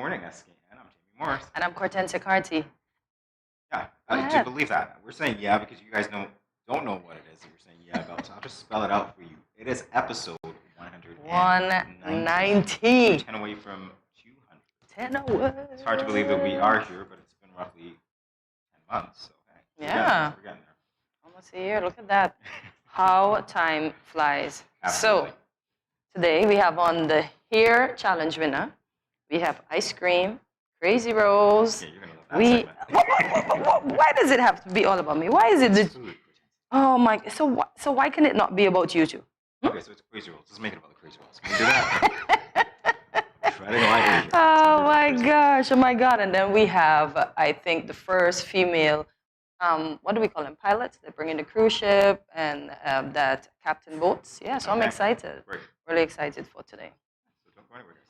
Morning SKN. I'm Jamie Morris. And I'm Cortensia Carty. Yeah, I do believe that. We're saying yeah because you guys don't know what it is that we're saying yeah about. So I'll just spell it out for you. It is episode 190. 10 away from 200. 10 away. It's hard to believe that we are here, but it's been roughly 10 months. So hey, yeah, we're getting there. Almost a year. Look at that. How time flies. Absolutely. So today we have on the Hair Challenge winner. We have ice cream, Crazy Rose. Yeah, you're gonna love that segment. Why does it have to be all about me? Why is it? Oh my! So why can it not be about you two? Okay, so it's Crazy Rolls. Let's make it about the Crazy Rolls. Can we do that? Treading lightly here. Oh my gosh! Oh my God! And then we have, I think, the first female. What do we call them? Pilots. They bring in the cruise ship and that captain boats. Yeah, so I'm excited. Great. Really excited for today. So don't go anywhere, guys.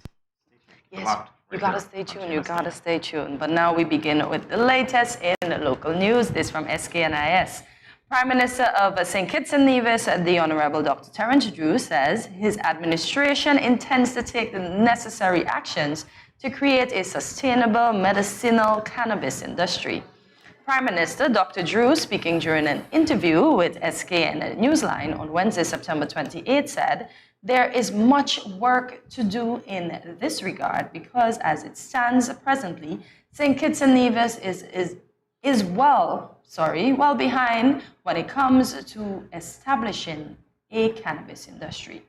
Yes, you gotta stay tuned. You gotta stay tuned. But now we begin with the latest in local news. This from SKNIS. Prime Minister of St. Kitts and Nevis, the Honorable Dr. Terence Drew, says his administration intends to take the necessary actions to create a sustainable medicinal cannabis industry. Prime Minister Dr. Drew, speaking during an interview with SKN Newsline on Wednesday, September 28, said, "There is much work to do in this regard because as it stands presently, St. Kitts and Nevis is well behind when it comes to establishing a cannabis industry."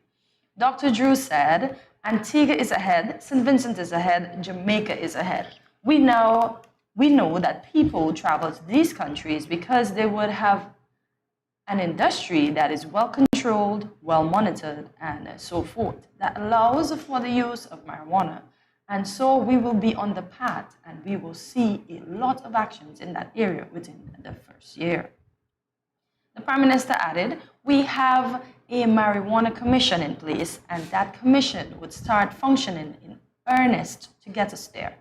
Dr. Drew said, Antigua is ahead, St. Vincent is ahead, Jamaica is ahead. We know that people travel to these countries because they would have an industry that is well controlled, well monitored, and so forth, that allows for the use of marijuana. And so we will be on the path and we will see a lot of actions in that area within the first year. The Prime Minister added, "We have a marijuana commission in place and that commission would start functioning in earnest to get us there.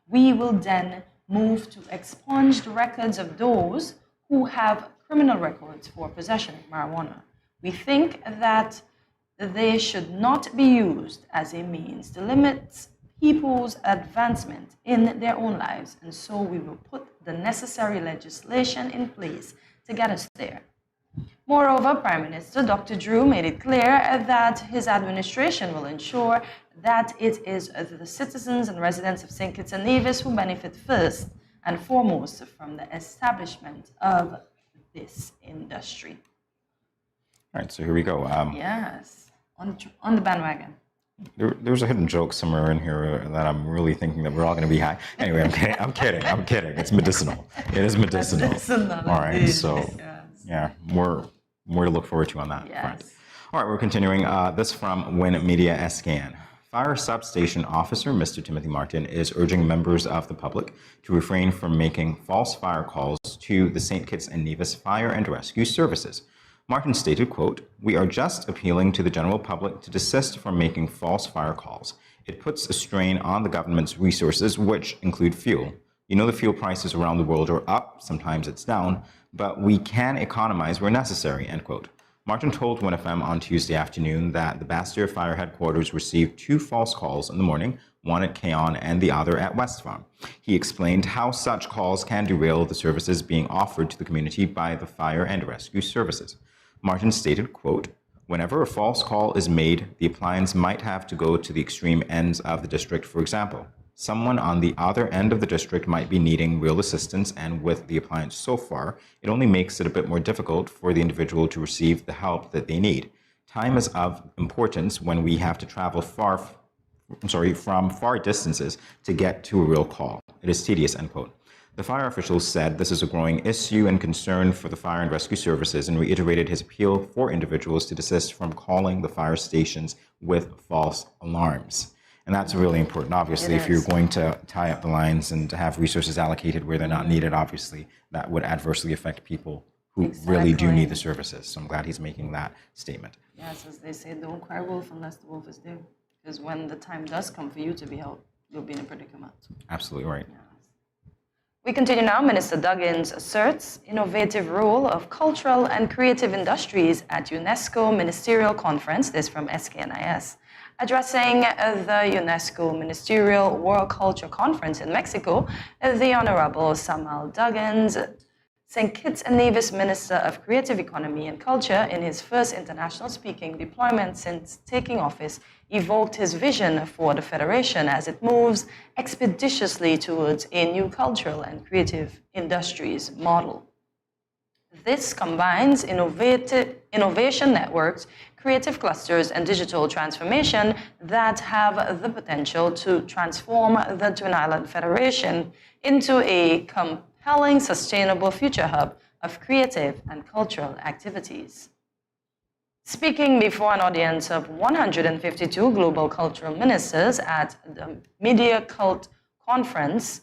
We will then move to expunge the records of those who have criminal records for possession of marijuana. We think that they should not be used as a means to limit people's advancement in their own lives, and so we will put the necessary legislation in place to get us there." Moreover, Prime Minister Dr. Drew made it clear that his administration will ensure that it is the citizens and residents of St. Kitts and Nevis who benefit first and foremost from the establishment of this industry. All right, so here we go. Yes, on the bandwagon. There's a hidden joke somewhere in here that I'm really thinking that we're all going to be high. Anyway, I'm kidding. It's medicinal. It is medicinal. All right, so yeah, more to look forward to on that front. All right, we're continuing. This from Win Media SKN. Fire substation officer Mr. Timothy Martin is urging members of the public to refrain from making false fire calls to the St. Kitts and Nevis Fire and Rescue Services. Martin stated, quote, "We are just appealing to the general public to desist from making false fire calls. It puts a strain on the government's resources, which include fuel. You know the fuel prices around the world are up, sometimes it's down, but we can economize where necessary," end quote. Martin told WinFM on Tuesday afternoon that the Bastyr Fire Headquarters received 2 false calls in the morning, one at Cayon and the other at West Farm. He explained how such calls can derail the services being offered to the community by the Fire and Rescue Services. Martin stated, quote, "Whenever a false call is made, the appliance might have to go to the extreme ends of the district, for example. Someone on the other end of the district might be needing real assistance, and with the appliance so far, it only makes it a bit more difficult for the individual to receive the help that they need. Time is of importance when we have to travel from far distances to get to a real call. It is tedious," end quote. The fire officials said this is a growing issue and concern for the Fire and Rescue Services and reiterated his appeal for individuals to desist from calling the fire stations with false alarms. And that's really important. Obviously, if you're going to tie up the lines and to have resources allocated where they're not needed, obviously, that would adversely affect people who really do need the services. So I'm glad he's making that statement. Yes, as they say, don't cry wolf unless the wolf is there. Because when the time does come for you to be helped, you'll be in a predicament. Absolutely right. Yes. We continue now. Minister Duggins asserts innovative role of cultural and creative industries at UNESCO Ministerial Conference. This from SKNIS. Addressing the UNESCO Ministerial World Culture Conference in Mexico, the Honorable Samuel Duggins, St. Kitts and Nevis Minister of Creative Economy and Culture, in his first international speaking deployment since taking office, evoked his vision for the Federation as it moves expeditiously towards a new cultural and creative industries model. This combines innovation networks, creative clusters, and digital transformation that have the potential to transform the Twin Island Federation into a compelling, sustainable future hub of creative and cultural activities. Speaking before an audience of 152 global cultural ministers at the Mondia Cult Conference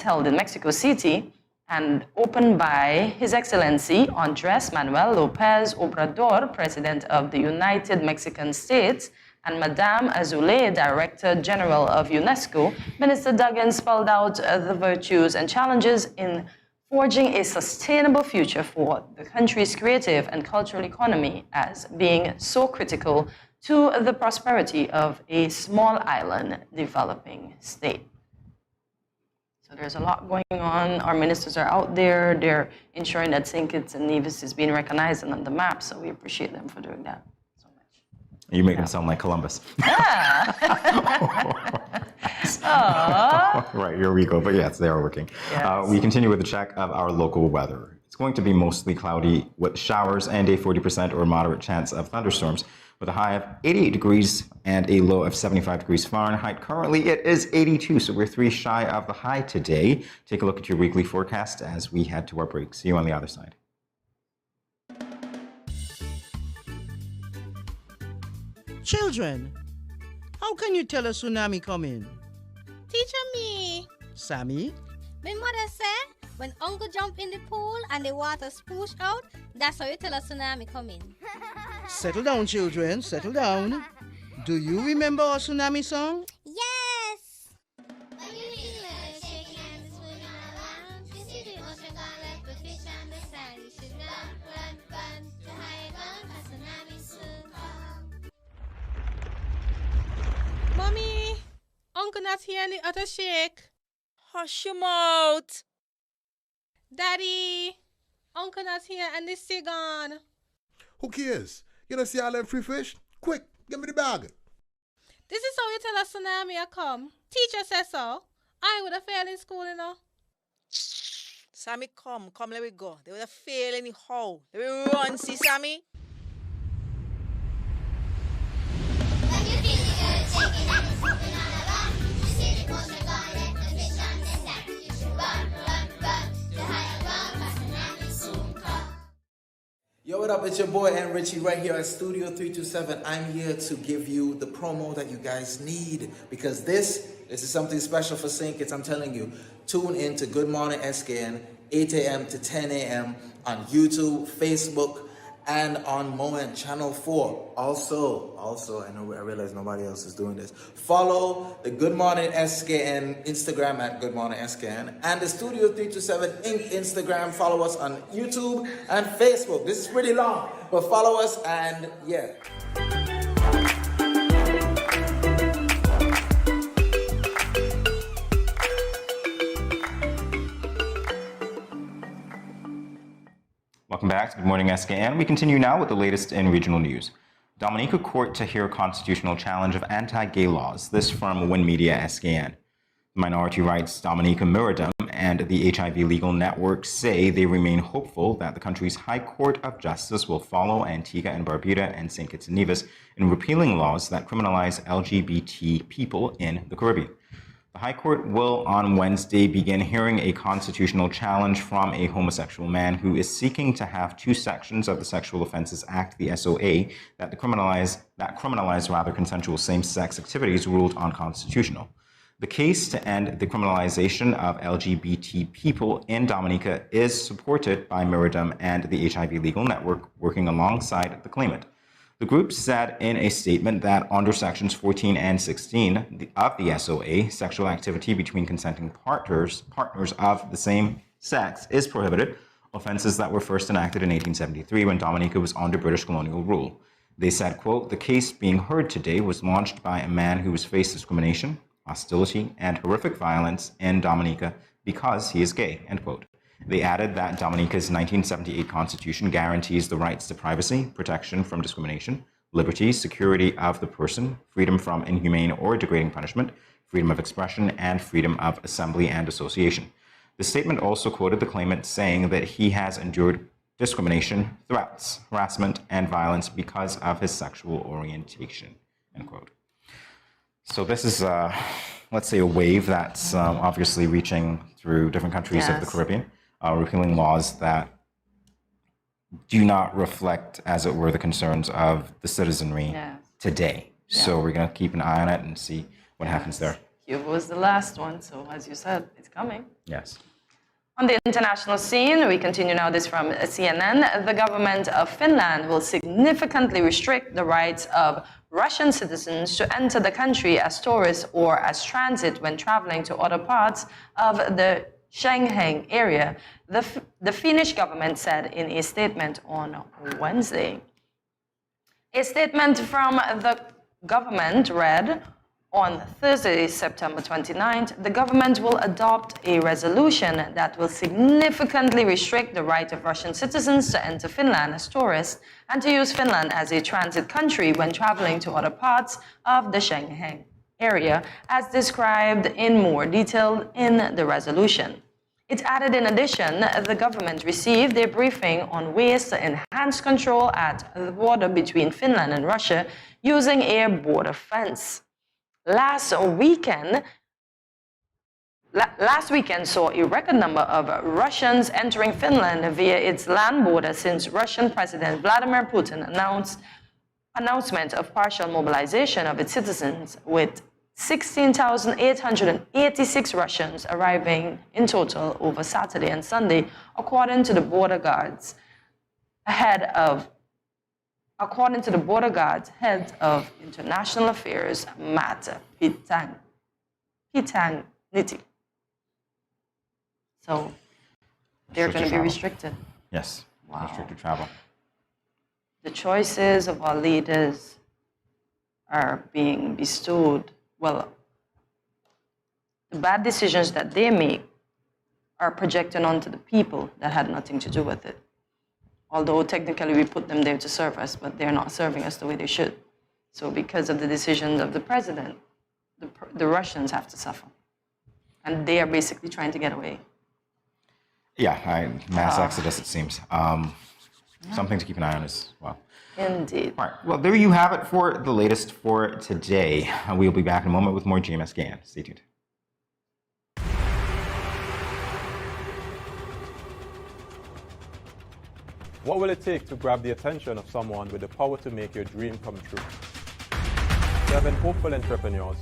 held in Mexico City, and opened by His Excellency Andrés Manuel López Obrador, President of the United Mexican States, and Madame Azoulay, Director General of UNESCO, Minister Duggins spelled out the virtues and challenges in forging a sustainable future for the country's creative and cultural economy as being so critical to the prosperity of a small island developing state. So there's a lot going on. Our ministers are out there. They're ensuring that St. Kitts and Nevis is being recognized and on the map, so we appreciate them for doing that so much. You make them sound like Columbus. Yeah. Right, here we go. But yes, they are working. Yes. We continue with a check of our local weather. It's going to be mostly cloudy with showers and a 40% or moderate chance of thunderstorms, with a high of 88 degrees and a low of 75 degrees Fahrenheit. Currently, it is 82, so we're 3 shy of the high today. Take a look at your weekly forecast as we head to our break. See you on the other side. Children, how can you tell a tsunami coming? Teacher me. Sammy? My mother said, when uncle jump in the pool and the water spoosh out, that's how you tell a tsunami coming. Settle down, children. Settle down. Do you remember our tsunami song? Yes! When you feel like shaking and it's moving around, you see the ocean gone left the fish and the sand. You should run, run, run to higher ground, a tsunami soon come. Mommy, Uncle not here and the other shake. Hush your mouth. Daddy, Uncle not here and the sea gone. Who cares? You don't see all them free fish? Quick, give me the bag. This is how you tell a tsunami I come. Teacher says so. I would have failed in school, you know. Sammy, come, let me go. They would have failed anyhow. Let me run, see Sammy. When you feel the earth shaking and it's moving all around, you see the ocean gone left the fish and the sand. You should run, run, run to higher ground, a tsunami soon come. Yo, what up? It's your boy and Richie right here at Studio 327. I'm here to give you the promo that you guys need because this is something special for St. Kitts. I'm telling you, tune in to Good Morning SKN, 8 a.m. to 10 a.m. on YouTube, Facebook, and on Moment Channel 4. Also, I realize nobody else is doing this. Follow the Good Morning SKN Instagram at Good Morning SKN and the Studio 327 Inc. Instagram. Follow us on YouTube and Facebook. This is pretty long, but follow us and yeah. Welcome back to Good Morning SKN. We continue now with the latest in regional news. Dominica court to hear constitutional challenge of anti-gay laws. This from Win Media SKN. Minority Rights Dominica Miradum and the HIV Legal Network say they remain hopeful that the country's High Court of Justice will follow Antigua and Barbuda and St. Kitts and Nevis in repealing laws that criminalize LGBT people in the Caribbean. The High Court will on Wednesday begin hearing a constitutional challenge from a homosexual man who is seeking to have 2 sections of the Sexual Offences Act, the SOA, that criminalize consensual same-sex activities ruled unconstitutional. The case to end the criminalization of LGBT people in Dominica is supported by Miradum and the HIV Legal Network, working alongside the claimant. The group said in a statement that under Sections 14 and 16 of the SOA, sexual activity between consenting partners of the same sex is prohibited, offenses that were first enacted in 1873 when Dominica was under British colonial rule. They said, quote, "The case being heard today was launched by a man who has faced discrimination, hostility, and horrific violence in Dominica because he is gay," end quote. They added that Dominica's 1978 Constitution guarantees the rights to privacy, protection from discrimination, liberty, security of the person, freedom from inhumane or degrading punishment, freedom of expression, and freedom of assembly and association. The statement also quoted the claimant saying that he has endured discrimination, threats, harassment, and violence because of his sexual orientation, end quote. So this is, let's say, a wave that's obviously reaching through different countries of the Caribbean, repealing laws that do not reflect, as it were, the concerns of the citizenry today. So we're going to keep an eye on it and see what happens there. Cuba was the last one, so as you said, it's coming. Yes. On the international scene, we continue now this from CNN. The government of Finland will significantly restrict the rights of Russian citizens to enter the country as tourists or as transit when traveling to other parts of the Schengen area, the Finnish government said in a statement on Wednesday. A statement from the government read, "On Thursday, September 29th, the government will adopt a resolution that will significantly restrict the right of Russian citizens to enter Finland as tourists and to use Finland as a transit country when traveling to other parts of the Schengen area, as described in more detail in the resolution." It added, in addition, the government received a briefing on ways to enhance control at the border between Finland and Russia using a border fence. Last weekend saw a record number of Russians entering Finland via its land border since Russian President Vladimir Putin announcement of partial mobilization of its citizens, with 16,886 Russians arriving in total over Saturday and Sunday, according to the border guards, head of International Affairs, Matt Pitangniti. So they're going to be restricted. Yes, Wow. restricted travel. The choices of our leaders are being bestowed. Well, the bad decisions that they make are projected onto the people that had nothing to do with it. Although technically we put them there to serve us, but they're not serving us the way they should. So because of the decisions of the president, the Russians have to suffer. And they are basically trying to get away. Yeah, mass exodus, it seems. Something to keep an eye on as well. Indeed. All right, well, there you have it for the latest for today. We'll be back in a moment with more GMS SKN. Stay tuned. What will it take to grab the attention of someone with the power to make your dream come true? 7 hopeful entrepreneurs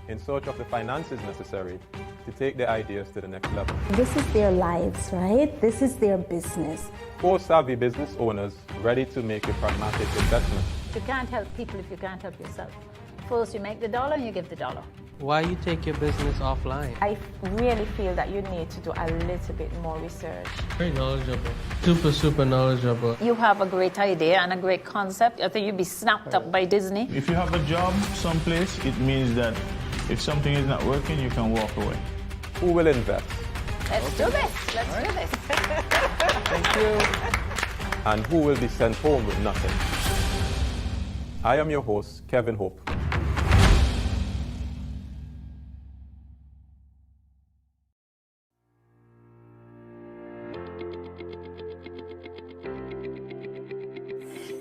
in search of the finances necessary to take their ideas to the next level. This is their lives, right? This is their business. 4 savvy business owners ready to make a pragmatic investment. You can't help people if you can't help yourself. First, you make the dollar and you give the dollar. Why you take your business offline? I really feel that you need to do a little bit more research. Very knowledgeable. Super knowledgeable. You have a great idea and a great concept. I think you'd be snapped up by Disney. If you have a job someplace, it means that if something is not working, you can walk away. Who will invest? Let's do this. Let's do this. Thank you. And who will be sent home with nothing? I am your host, Kevin Hope.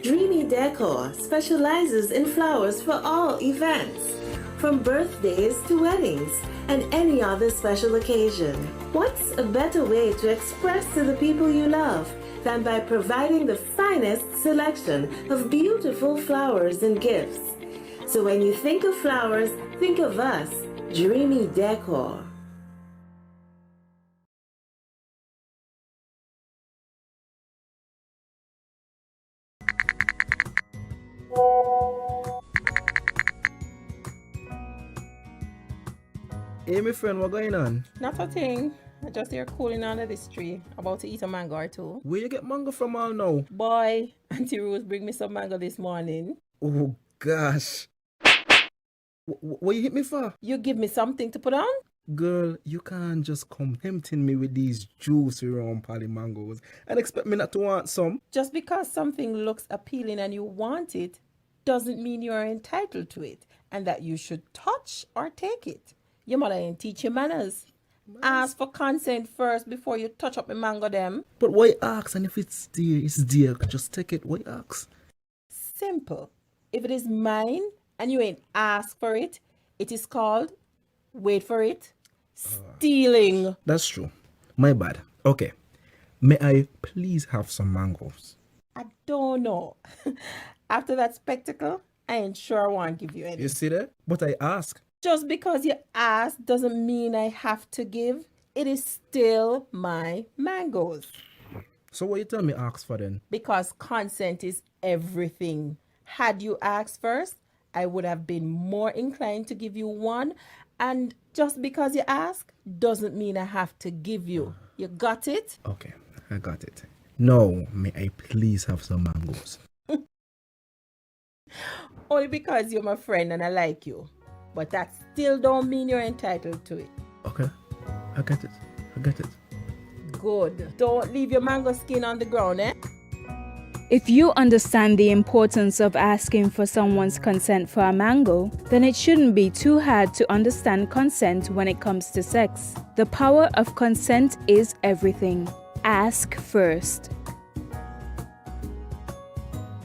Dreamy Decor specializes in flowers for all events, from birthdays to weddings and any other special occasion. What's a better way to express to the people you love than by providing the finest selection of beautiful flowers and gifts? So when you think of flowers, think of us, Dreamy Decor. Hey, my friend, what going on? Not a thing. I just here cooling under this tree, about to eat a mango or two. Where you get mango from all now? Boy, Auntie Rose bring me some mango this morning. Oh, gosh. What you hit me for? You give me something to put on? Girl, you can't just come tempting me with these juicy round pally mangoes and expect me not to want some. Just because something looks appealing and you want it doesn't mean you are entitled to it and that you should touch or take it. Your mother ain't teach you manners. Ask for consent first before you touch up the mango them. But why ask? And if it's dear, it's dear. Just take it. Why ask? Simple. If it is mine and you ain't asked for it, it is called, wait for it, stealing. That's true. My bad. Okay. May I please have some mangoes? I don't know. After that spectacle, I ain't sure I want to give you any. You see that? But I ask. Just because you ask doesn't mean I have to give. It is still my mangoes. So what you tell me ask for then? Because consent is everything. Had you asked first, I would have been more inclined to give you one. And just because you ask doesn't mean I have to give you. You got it? Okay, I got it. Now, may I please have some mangoes? Only because you're my friend and I like you. But that still don't mean you're entitled to it. Okay, I get it. I get it. Good. Don't leave your mango skin on the ground, eh? If you understand the importance of asking for someone's consent for a mango, then it shouldn't be too hard to understand consent when it comes to sex. The power of consent is everything. Ask first.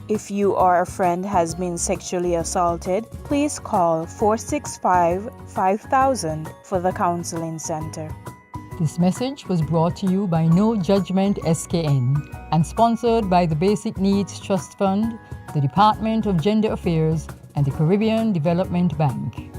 If you or a friend has been sexually assaulted, please call 465-5000 for the Counseling Center. This message was brought to you by No Judgment SKN and sponsored by the Basic Needs Trust Fund, the Department of Gender Affairs, and the Caribbean Development Bank.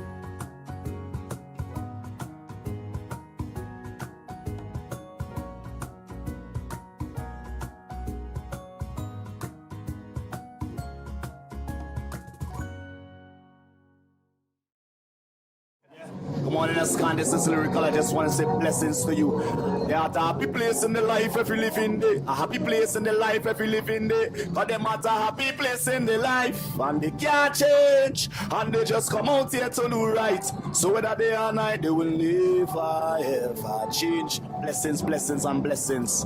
Good morning, SKN. This is Lyrical. I just want to say blessings to you. There are a happy place in the life if you live in there. A happy place in the life if you live in there. Cause them at a happy place in the life. And they can't change. And they just come out here to do right. So whether day or night, they will never ever change. Blessings, blessings, and blessings.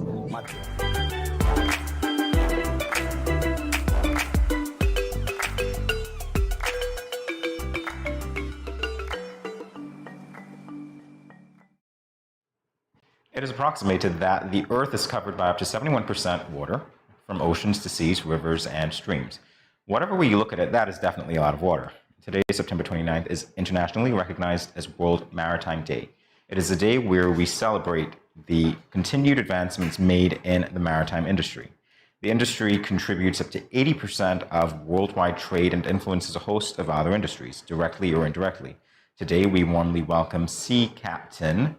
It is approximated that the Earth is covered by up to 71% water, from oceans to seas, rivers, and streams. Whatever way you look at it, that is definitely a lot of water. Today, September 29th, is internationally recognized as World Maritime Day. It is a day where we celebrate the continued advancements made in the maritime industry. The industry contributes up to 80% of worldwide trade and influences a host of other industries, directly or indirectly. Today, we warmly welcome Sea Captain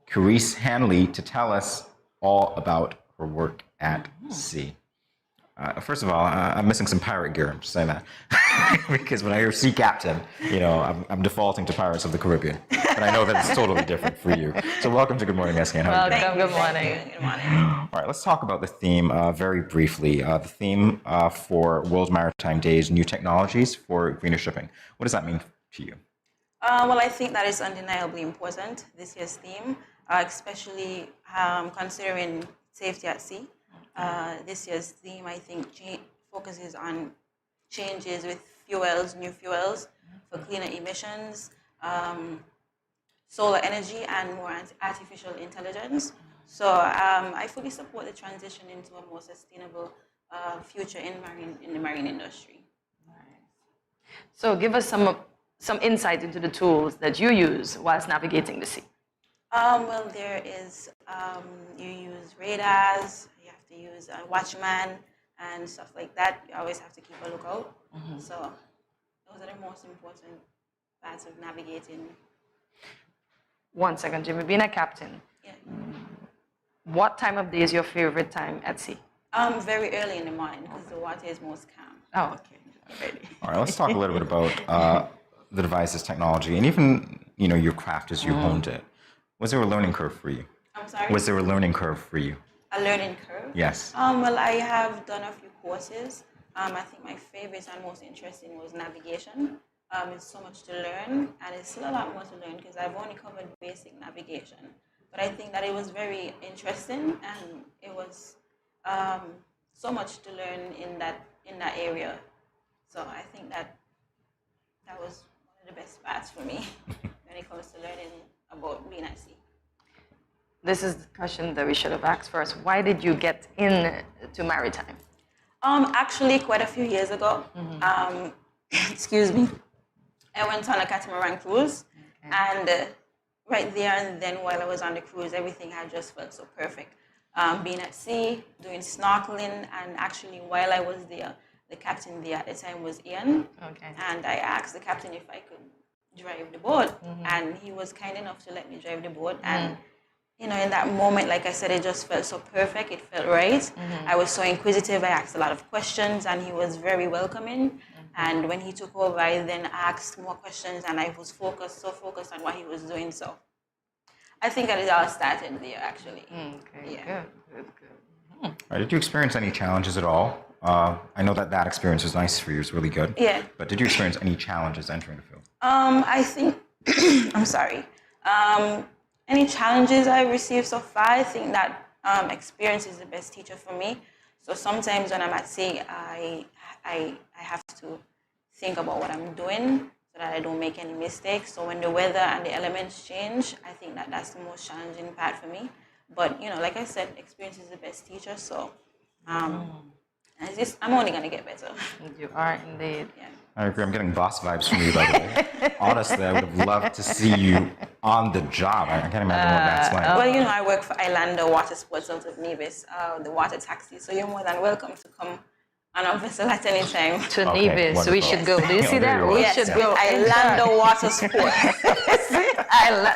Carice Hanley to tell us all about her work at sea. First of all, I'm missing some pirate gear. I'm just saying that because when I hear Sea Captain, you know, I'm defaulting to Pirates of the Caribbean. But I know that it's totally different for you. So welcome to Good Morning SKN. Welcome. Good morning. Good morning. All right, let's talk about the theme very briefly. The theme for World Maritime Day is new technologies for greener shipping. What does that mean to you? Well, I think that is undeniably important, this year's theme, especially considering safety at sea. This year's theme, I think, focuses on changes with fuels, new fuels for cleaner emissions, solar energy, and more artificial intelligence. So I fully support the transition into a more sustainable future in the marine industry. So give us some insight into the tools that you use whilst navigating the sea. Well, there is, you use radars, you have to use a watchman and stuff like that. You always have to keep a lookout. So those are the most important parts of navigating. 1 second, Jimmy. Being a captain, what time of day is your favorite time at sea? Very early in the morning because the water is most calm. Oh, okay. Alrighty. All right, let's talk a little bit about the devices, technology, and even your craft as you honed it. Was there a learning curve for you? I'm sorry? Was there a learning curve for you? A learning curve? Yes. Well, I have done a few courses I think my favorite and most interesting was navigation. It's so much to learn, and it's still a lot more to learn because I've only covered basic navigation. But I think that it was very interesting, and it was so much to learn in that area. So I think that was one of the best parts for me when it comes to learning about being at sea. This is the question that we should have asked first. Why did you get into maritime? Actually, quite a few years ago. Excuse me. I went on a catamaran cruise, and right there and then, while I was on the cruise, everything had just felt so perfect. Being at sea, doing snorkeling, and actually, while I was there, the captain there at the time was Ian, and I asked the captain if I could drive the boat, and he was kind enough to let me drive the boat. And you know, in that moment, like I said, it just felt so perfect. It felt right. I was so inquisitive. I asked a lot of questions, and he was very welcoming. And when he took over, I then asked more questions, and I was so focused on what he was doing. So I think that it all started there, actually. Good. Did you experience any challenges at all? I know that experience was nice for you. It's really good. Yeah. But did you experience any challenges entering the field? I think, I'm sorry. Any challenges I've received so far, I think that experience is the best teacher for me. So sometimes when I'm at sea, I have to think about what I'm doing so that I don't make any mistakes. So when the weather and the elements change, I think that that's the most challenging part for me. But, you know, like I said, experience is the best teacher. So I'm only going to get better. You are indeed. Yeah. I agree. I'm getting boss vibes from you, by the way. Honestly, I would have loved to see you on the job. I can't imagine what that's like. Well, you know, I work for Islander Water Sports out of Nevis, the water taxi. So you're more than welcome to come on our vessel at any time. To Nevis, so we should go. Do you see that? We should go. Islander Water Sports.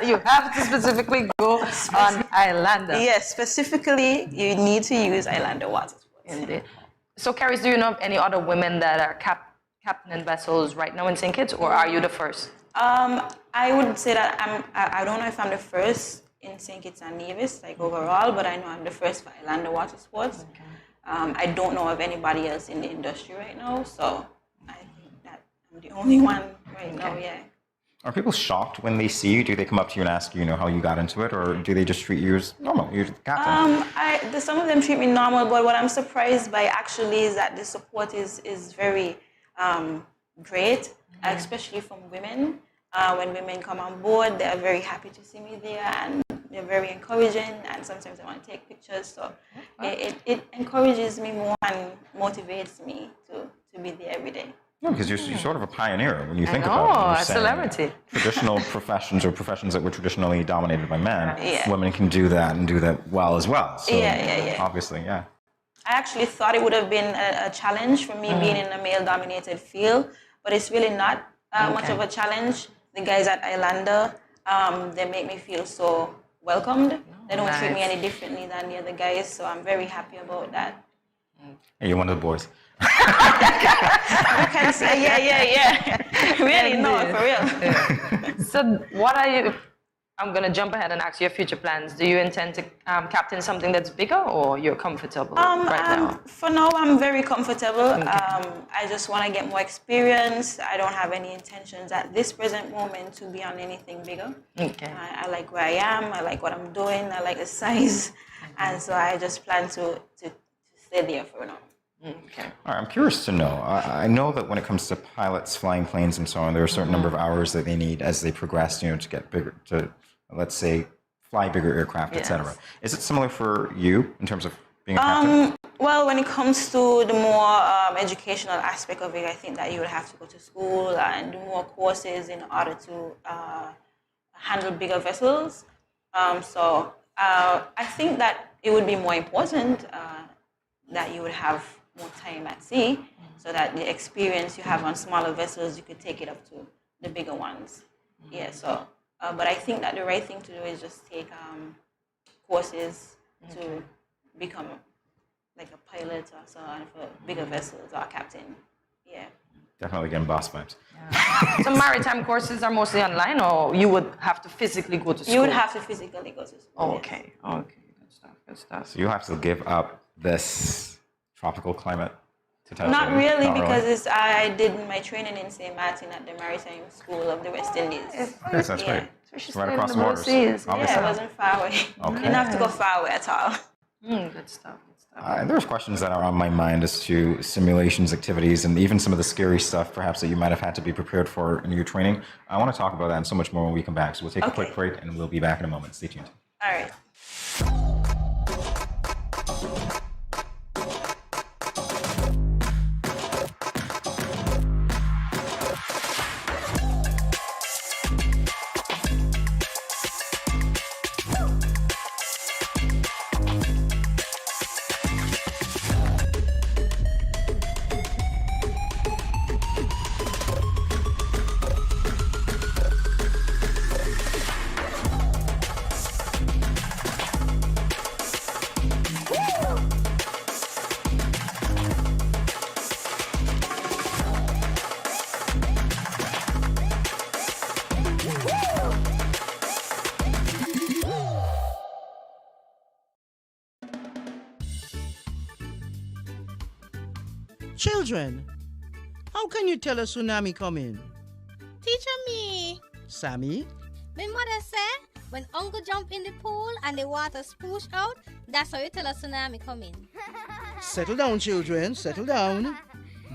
You have to specifically go on Islander. Yes, specifically, you need to use Islander Water Sports. Indeed. So, Caris, do you know of any other women that are captain vessels right now in St. Kitts, or are you the first? I would say that I don't know if I'm the first in St. Kitts and Nevis, like overall, but I know I'm the first for Islander Water Sports. I don't know of anybody else in the industry right now, so I think that I'm the only one right now, yeah. Are people shocked when they see you? Do they come up to you and ask you, how you got into it, or do they just treat you as normal? You're the captain. Some of them treat me normal, but what I'm surprised by actually is that the support is very great, especially from women. When women come on board, they are very happy to see me there, and they're very encouraging, and sometimes they want to take pictures. So it encourages me more and motivates me to be there every day. Yeah, because you're sort of a pioneer when you think about it. A celebrity. Traditional professions or professions that were traditionally dominated by men, women can do that and do that well as well. So obviously, yeah. I actually thought it would have been a challenge for me being in a male-dominated field, but it's really not much of a challenge. The guys at Islander, they make me feel so welcomed. They don't treat me any differently than the other guys, so I'm very happy about that. Hey, you're one of the boys. I can say, yeah. Really, no, for real. So what are you, I'm going to jump ahead and ask you your future plans. Do you intend to captain something that's bigger, or you're comfortable right now? For now, I'm very comfortable. I just want to get more experience. I don't have any intentions at this present moment to be on anything bigger. I like where I am. I like what I'm doing. I like the size. And so I just plan to stay there for now. All right, I'm curious to know. I know that when it comes to pilots flying planes and so on, there are a certain number of hours that they need as they progress, to get bigger, to, let's say, fly bigger aircraft, etc. Is it similar for you in terms of being a captain? Well, when it comes to the more educational aspect of it, I think that you would have to go to school and do more courses in order to handle bigger vessels. So I think that it would be more important that you would have more time at sea, so that the experience you have on smaller vessels, you could take it up to the bigger ones. So, but I think that the right thing to do is just take courses to become like a pilot or so on for bigger vessels or a captain. Definitely getting boss vibes. So maritime courses are mostly online, or you would have to physically go to school? You would have to physically go to school. Okay, good stuff. So you have to give up this tropical climate Not really, because I did my training in St. Martin at the Maritime School of the West Indies. Okay, so that's great. So right across the waters. Yeah, it wasn't far away. Okay. Didn't have to go far away at all. Good stuff. There's questions that are on my mind as to simulations, activities, and even some of the scary stuff perhaps that you might have had to be prepared for in your training. I want to talk about that and so much more when we come back. So we'll take a quick break and we'll be back in a moment. Stay tuned. All right. Children, how can you tell a tsunami coming? Teacher me. Sammy? My mother said, when uncle jump in the pool and the water spoosh out, that's how you tell a tsunami coming. Settle down, children. Settle down.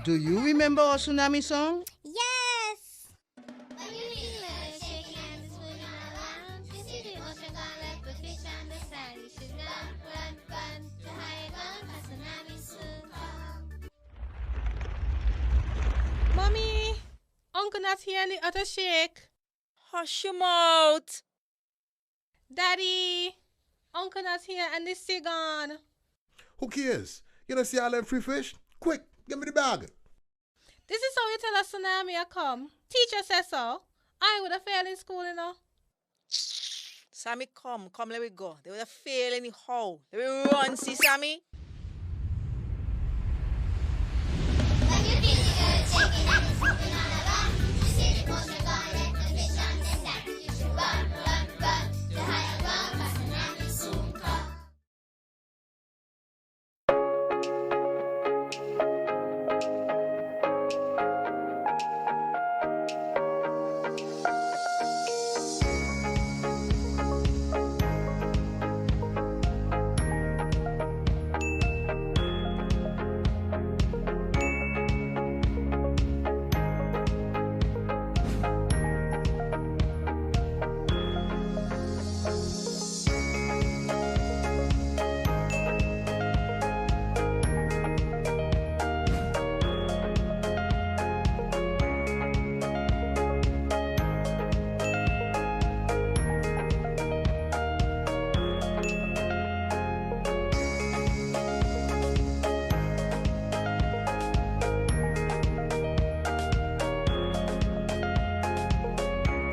Do you remember our tsunami song? Yes! Mommy, uncle not here in the other shake. Hush your mouth. Daddy, uncle not here and the sea gone. Who cares? You don't see all them free fish? Quick, give me the bag. This is how you tell a tsunami a come. Teacher says so. I would have failed in school, you know. Sammy, come, let me go. They would have failed anyhow. Let me run, see Sammy.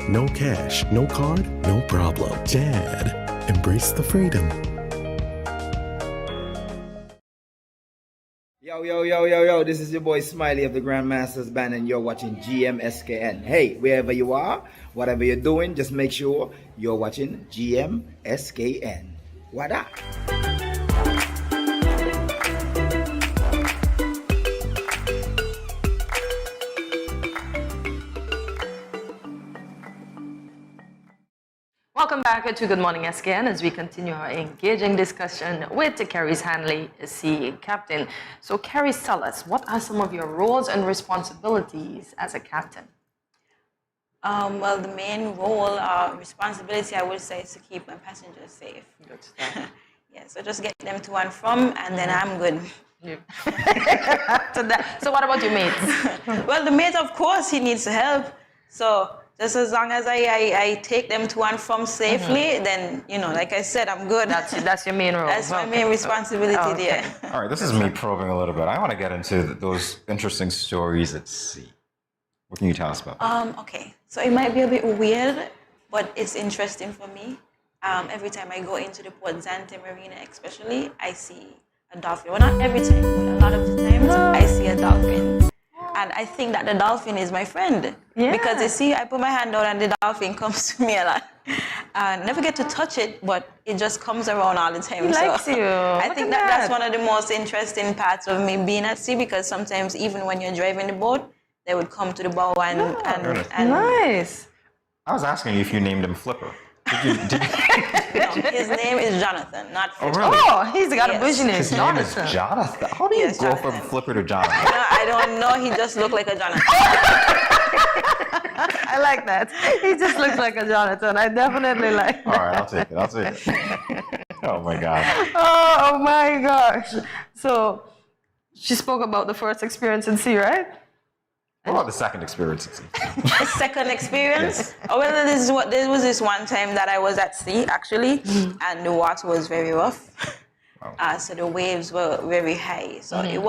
No cash, no card, no problem. Dad, embrace the freedom. Yo, this is your boy Smiley of the Grandmasters Band and you're watching GMSKN. Hey, wherever you are, whatever you're doing, just make sure you're watching GMSKN. What up? Welcome back to Good Morning SKN as we continue our engaging discussion with Carrie's Hanley, Sea Captain. So Carrie, tell us, what are some of your roles and responsibilities as a captain? Well, the main role or responsibility, I would say, is to keep my passengers safe. Good stuff. Yeah, so just get them to and from, and then I'm good. So what about your mates? Well, the mate, of course, he needs help. So just as long as I take them to and from safely, then, you know, like I said, I'm good. That's your main role. That's my main responsibility there. All right, this is me probing a little bit. I want to get into those interesting stories at sea. What can you tell us about that? Okay, so it might be a bit weird, but it's interesting for me. Every time I go into the Port Zante Marina especially, I see a dolphin. Well, not every time, but a lot of the times I see a dolphin. And I think that the dolphin is my friend. Yeah. Because you see, I put my hand out and the dolphin comes to me a lot. Never get to touch it, but it just comes around all the time. He likes you. I Look think at that's that. one of the most interesting parts of me being at sea, because sometimes even when you're driving the boat, they would come to the bow and Nice. I was asking you if you named him Flipper. Did you? No, his name is Jonathan, not Oh, Flipper. really? Oh, he's got a busy name. His name is Jonathan. How do you Yes, go Jonathan. from Flipper to Jonathan? I don't know. He just looked like a Jonathan. I like that. He just looks like a Jonathan. I definitely like All that. right, I'll take it. I'll take it. Oh my God. Oh my gosh. So she spoke about the first experience in sea, right? What about the second experience? The second experience? Oh, well, there was this one time that I was at sea, actually, and the water was very rough. So the waves were very high. So it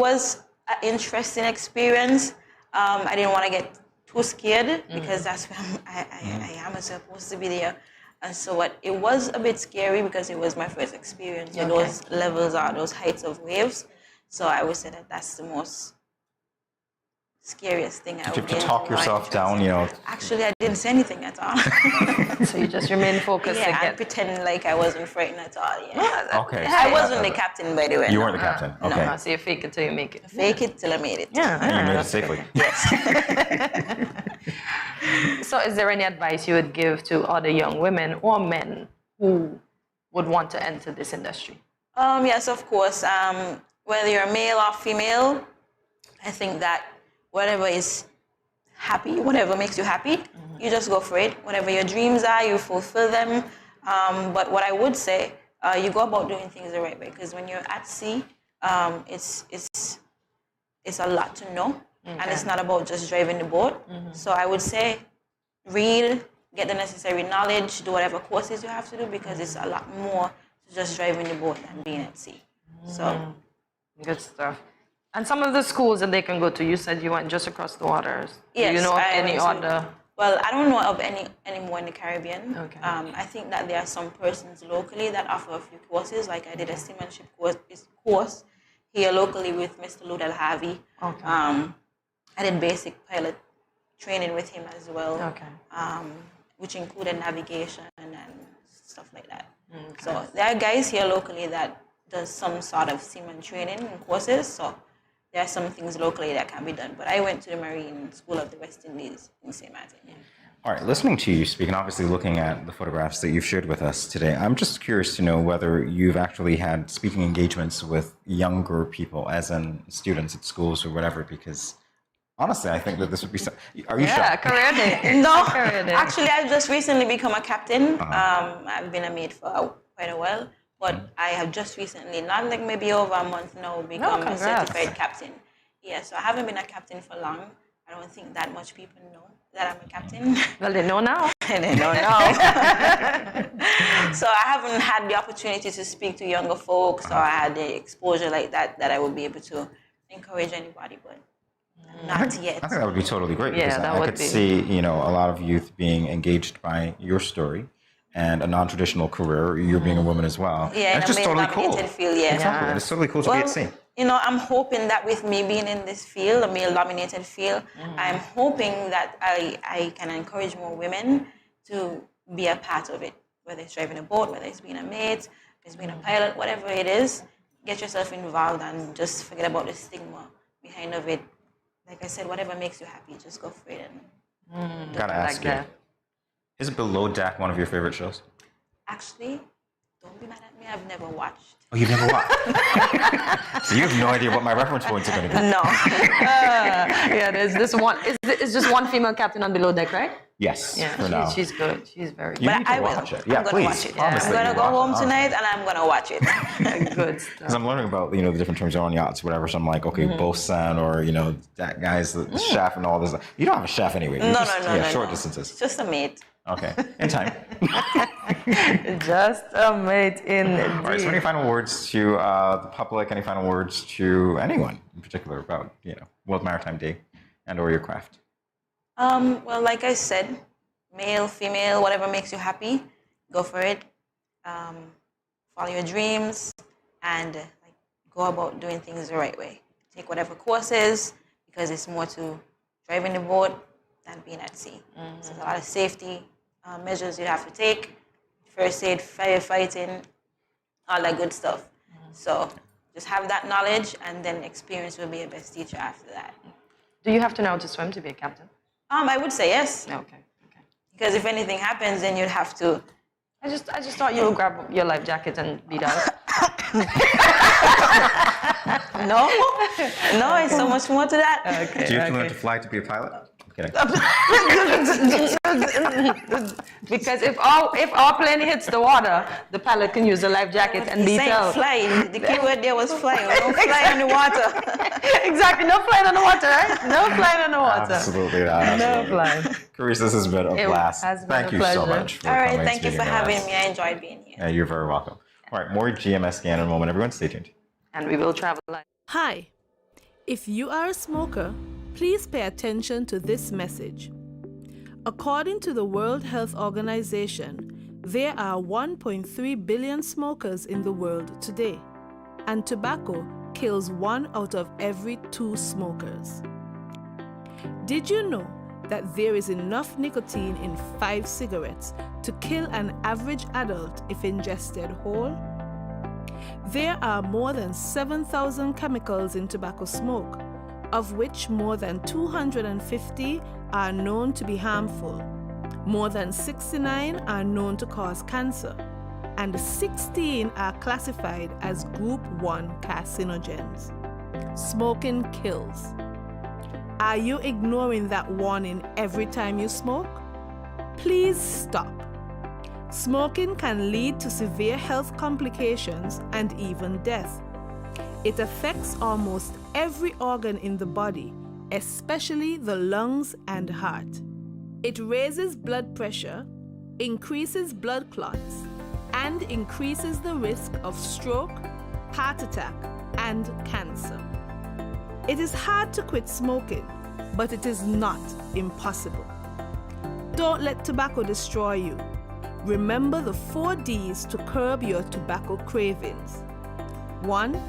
was an interesting experience. I didn't want to get too scared because that's where I am supposed to be there. And so it was a bit scary because it was my first experience with those levels or those heights of waves. So I would say that that's the most scariest thing I Did you would have to talk yourself down, you know? Actually, I didn't say anything at all. So you just remain focused Yeah, again. and pretend like I wasn't frightened at all. Yeah. Okay. I wasn't the captain, by the way. You weren't the captain. Okay. No, so you fake it till you make it. Fake it till I made it. Yeah. And you made it safely. So is there any advice you would give to other young women or men who would want to enter this industry? Yes, of course. Whether you're male or female, I think that whatever is happy, whatever makes you happy, you just go for it. Whatever your dreams are, you fulfill them. But what I would say, you go about doing things the right way, because when you're at sea, it's a lot to know, and it's not about just driving the boat. So I would say, read, get the necessary knowledge, do whatever courses you have to do, because it's a lot more to just driving the boat than being at sea. So good stuff. And some of the schools that they can go to, you said you went just across the waters. yes, Do you know of I any went to- other? Well, I don't know of any more in the Caribbean. Okay. I think that there are some persons locally that offer a few courses. Like I did a seamanship course here locally with Mr. Ludel Harvey. Okay. I did basic pilot training with him as well. Okay. Which included navigation and stuff like that. So there are guys here locally that does some sort of seaman training and courses. So there are some things locally that can be done. But I went to the Marine School of the West Indies in St. Martin. All right, listening to you speak and obviously looking at the photographs that you've shared with us today, I'm just curious to know whether you've actually had speaking engagements with younger people, as in students at schools or whatever, because honestly, I think that this would be Are you sure? Career day. No, Career day. actually, I've just recently become a captain. I've been a maid for quite a while, but I have just recently, not like maybe over a month now, become a congrats. certified captain. Yeah, so I haven't been a captain for long. I don't think that much people know that I'm a captain. Well, they know now. They know now. So I haven't had the opportunity to speak to younger folks, or I had the exposure like that I would be able to encourage anybody, but not yet. I think that would be totally great. Yeah, because that I would could be. see, a lot of youth being engaged by your story and a non-traditional career, you're being a woman as well. Yeah, and it's just in a totally cool. male-dominated field, yeah. Exactly. It's totally cool to be at sea. I'm hoping that with me being in this field, a male-dominated field, I'm hoping that I can encourage more women to be a part of it, whether it's driving a boat, whether it's being a maid, whether it's being a pilot, whatever it is, get yourself involved and just forget about the stigma behind of it. Like I said, whatever makes you happy, just go for it. Gotta ask you, is Below Deck one of your favorite shows? Actually, don't be mad at me, I've never watched. Oh, you've never watched? So you have no idea what my reference points are going to be. No. Yeah, there's this one. It's just one female captain on Below Deck, right? Yes, Yeah, for now. she's good. She's very You good. need to watch it. Yeah, I'm gonna please. watch it. Honestly, I'm gonna go watch it, home honestly. tonight and I'm gonna watch it. Good stuff. Because I'm learning about, the different terms on yachts, whatever. So I'm like, okay, bosun, or, that guy's the chef and all this. You don't have a chef anyway. You're No, just, no, short no. distances. It's just a mate. Okay, in time. Just a mate in. All right, so any final words to the public, any final words to anyone in particular about, World Maritime Day and or your craft? Well, like I said, male, female, whatever makes you happy, go for it. Follow your dreams and go about doing things the right way. Take whatever courses, because it's more to driving the boat than being at sea. So there's a lot of safety measures you have to take, first aid, firefighting, all that good stuff. So just have that knowledge, and then experience will be your best teacher after that. Do you have to know how to swim to be a captain? I would say yes. Okay. Because if anything happens, then you'd have to. I just thought you would grab your life jacket and be done. No, it's so much more to that. Do you have to learn to fly to be a pilot? I'm kidding. Because if our plane hits the water, the pilot can use the life jacket and be out. Flying. The key word there was flying. No flying in the water. Exactly. No flying on the water, right? No flying on the water. Absolutely not. No flying. Carissa, this has been a blast. Thank you so much for All right, coming. thank you for having me. I enjoyed being here. Yeah, you're very welcome. All right, more GMS scan in a moment. Everyone, stay tuned. And we will travel live. Hi. If you are a smoker, please pay attention to this message. According to the World Health Organization, there are 1.3 billion smokers in the world today, and tobacco kills 1 out of every 2 smokers. Did you know that there is enough nicotine in 5 cigarettes to kill an average adult if ingested whole? There are more than 7,000 chemicals in tobacco smoke, of which more than 250 are known to be harmful. More than 69 are known to cause cancer, and 16 are classified as Group 1 carcinogens. Smoking kills. Are you ignoring that warning every time you smoke? Please stop. Smoking can lead to severe health complications and even death. It affects almost every organ in the body, especially the lungs and heart. It raises blood pressure, increases blood clots, and increases the risk of stroke, heart attack, and cancer. It is hard to quit smoking, but it is not impossible. Don't let tobacco destroy you. Remember the 4 Ds to curb your tobacco cravings. 1.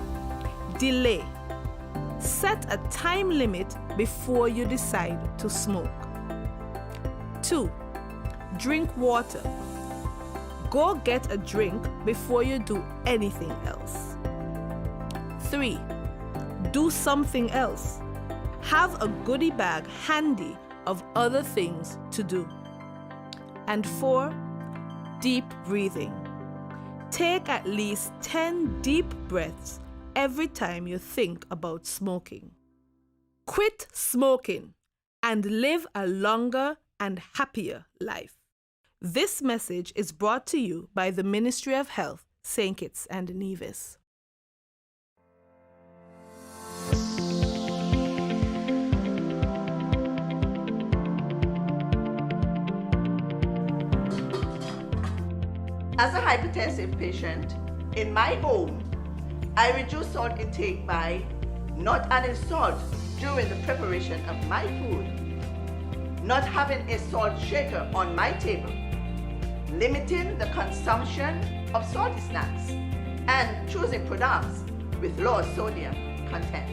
Delay. Set a time limit before you decide to smoke. 2. Drink water. Go get a drink before you do anything else. 3. Do something else. Have a goodie bag handy of other things to do. And 4. Deep breathing. Take at least 10 deep breaths every time you think about smoking. Quit smoking and live a longer and happier life. This message is brought to you by the Ministry of Health, St. Kitts and Nevis. As a hypertensive patient, in my home, I reduce salt intake by not adding salt during the preparation of my food, not having a salt shaker on my table, limiting the consumption of salty snacks, and choosing products with low sodium content.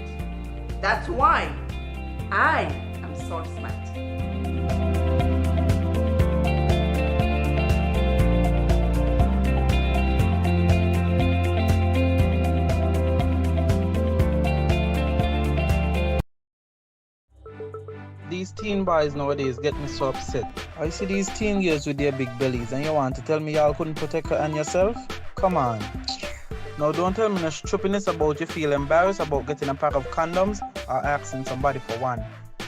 That's why I am salt smart. These teen boys nowadays get me so upset. I see these teen girls with their big bellies and you want to tell me y'all couldn't protect her and yourself? Come on. Now don't tell me no stupidness about you feel embarrassed about getting a pack of condoms or asking somebody for one.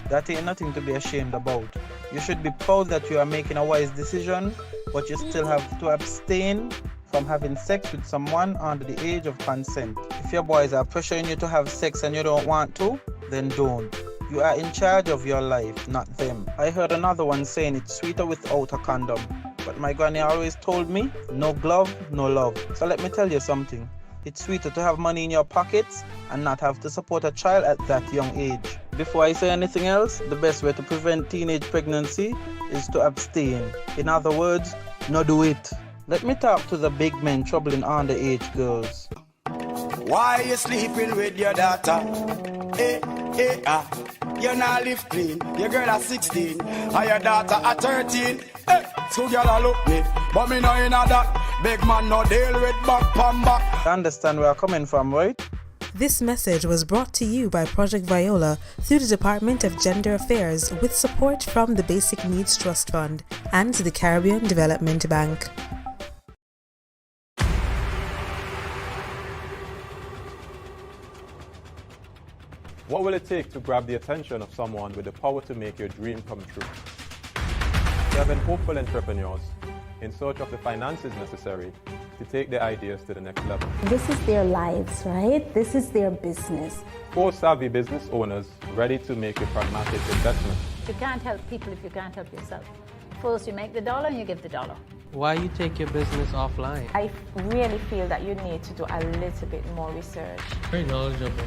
That ain't nothing to be ashamed about. You should be proud that you are making a wise decision, but you still have to abstain from having sex with someone under the age of consent. If your boys are pressuring you to have sex and you don't want to, then don't. You are in charge of your life, not them. I heard another one saying it's sweeter without a condom. But my granny always told me, no glove, no love. So let me tell you something. It's sweeter to have money in your pockets and not have to support a child at that young age. Before I say anything else, the best way to prevent teenage pregnancy is to abstain. In other words, no do it. Let me talk to the big men troubling underage girls. Why you sleeping with your daughter? You're not live clean. Your girl at 16, and your daughter at 13. Hey, two girl a look me, but me no inna that. Big man no deal with back pan back. You understand where I'm coming from, right? This message was brought to you by Project Viola through the Department of Gender Affairs with support from the Basic Needs Trust Fund and the Caribbean Development Bank. What will it take to grab the attention of someone with the power to make your dream come true? 7 hopeful entrepreneurs in search of the finances necessary to take their ideas to the next level. This is their lives, right? This is their business. 4 savvy business owners ready to make a pragmatic investment. You can't help people if you can't help yourself. First, you make the dollar and you give the dollar. Why you take your business offline? I really feel that you need to do a little bit more research. Very knowledgeable.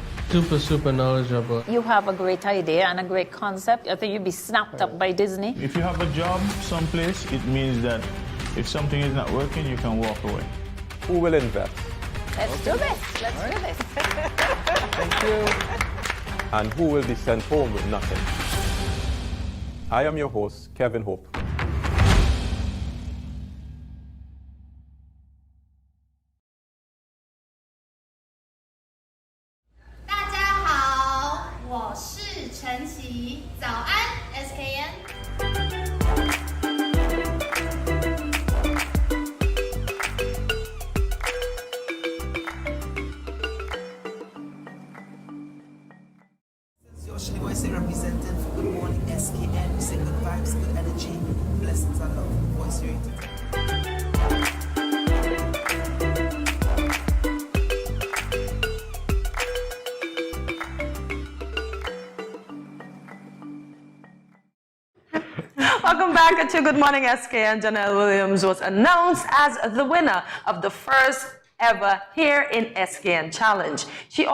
Super knowledgeable. You have a great idea and a great concept. I think you'd be snapped up by Disney. If you have a job someplace, it means that if something is not working, you can walk away. Who will invest? Let's do this. Let's do this. Thank you. And who will be sent home with nothing? I am your host, Kevin Hope. Representing for Good Morning SKN. We say good vibes, good energy, blessings and love. Voice rated. Welcome back to Good Morning SKN. Janelle Williams was announced as the winner of the first ever Hair in SKN Challenge. She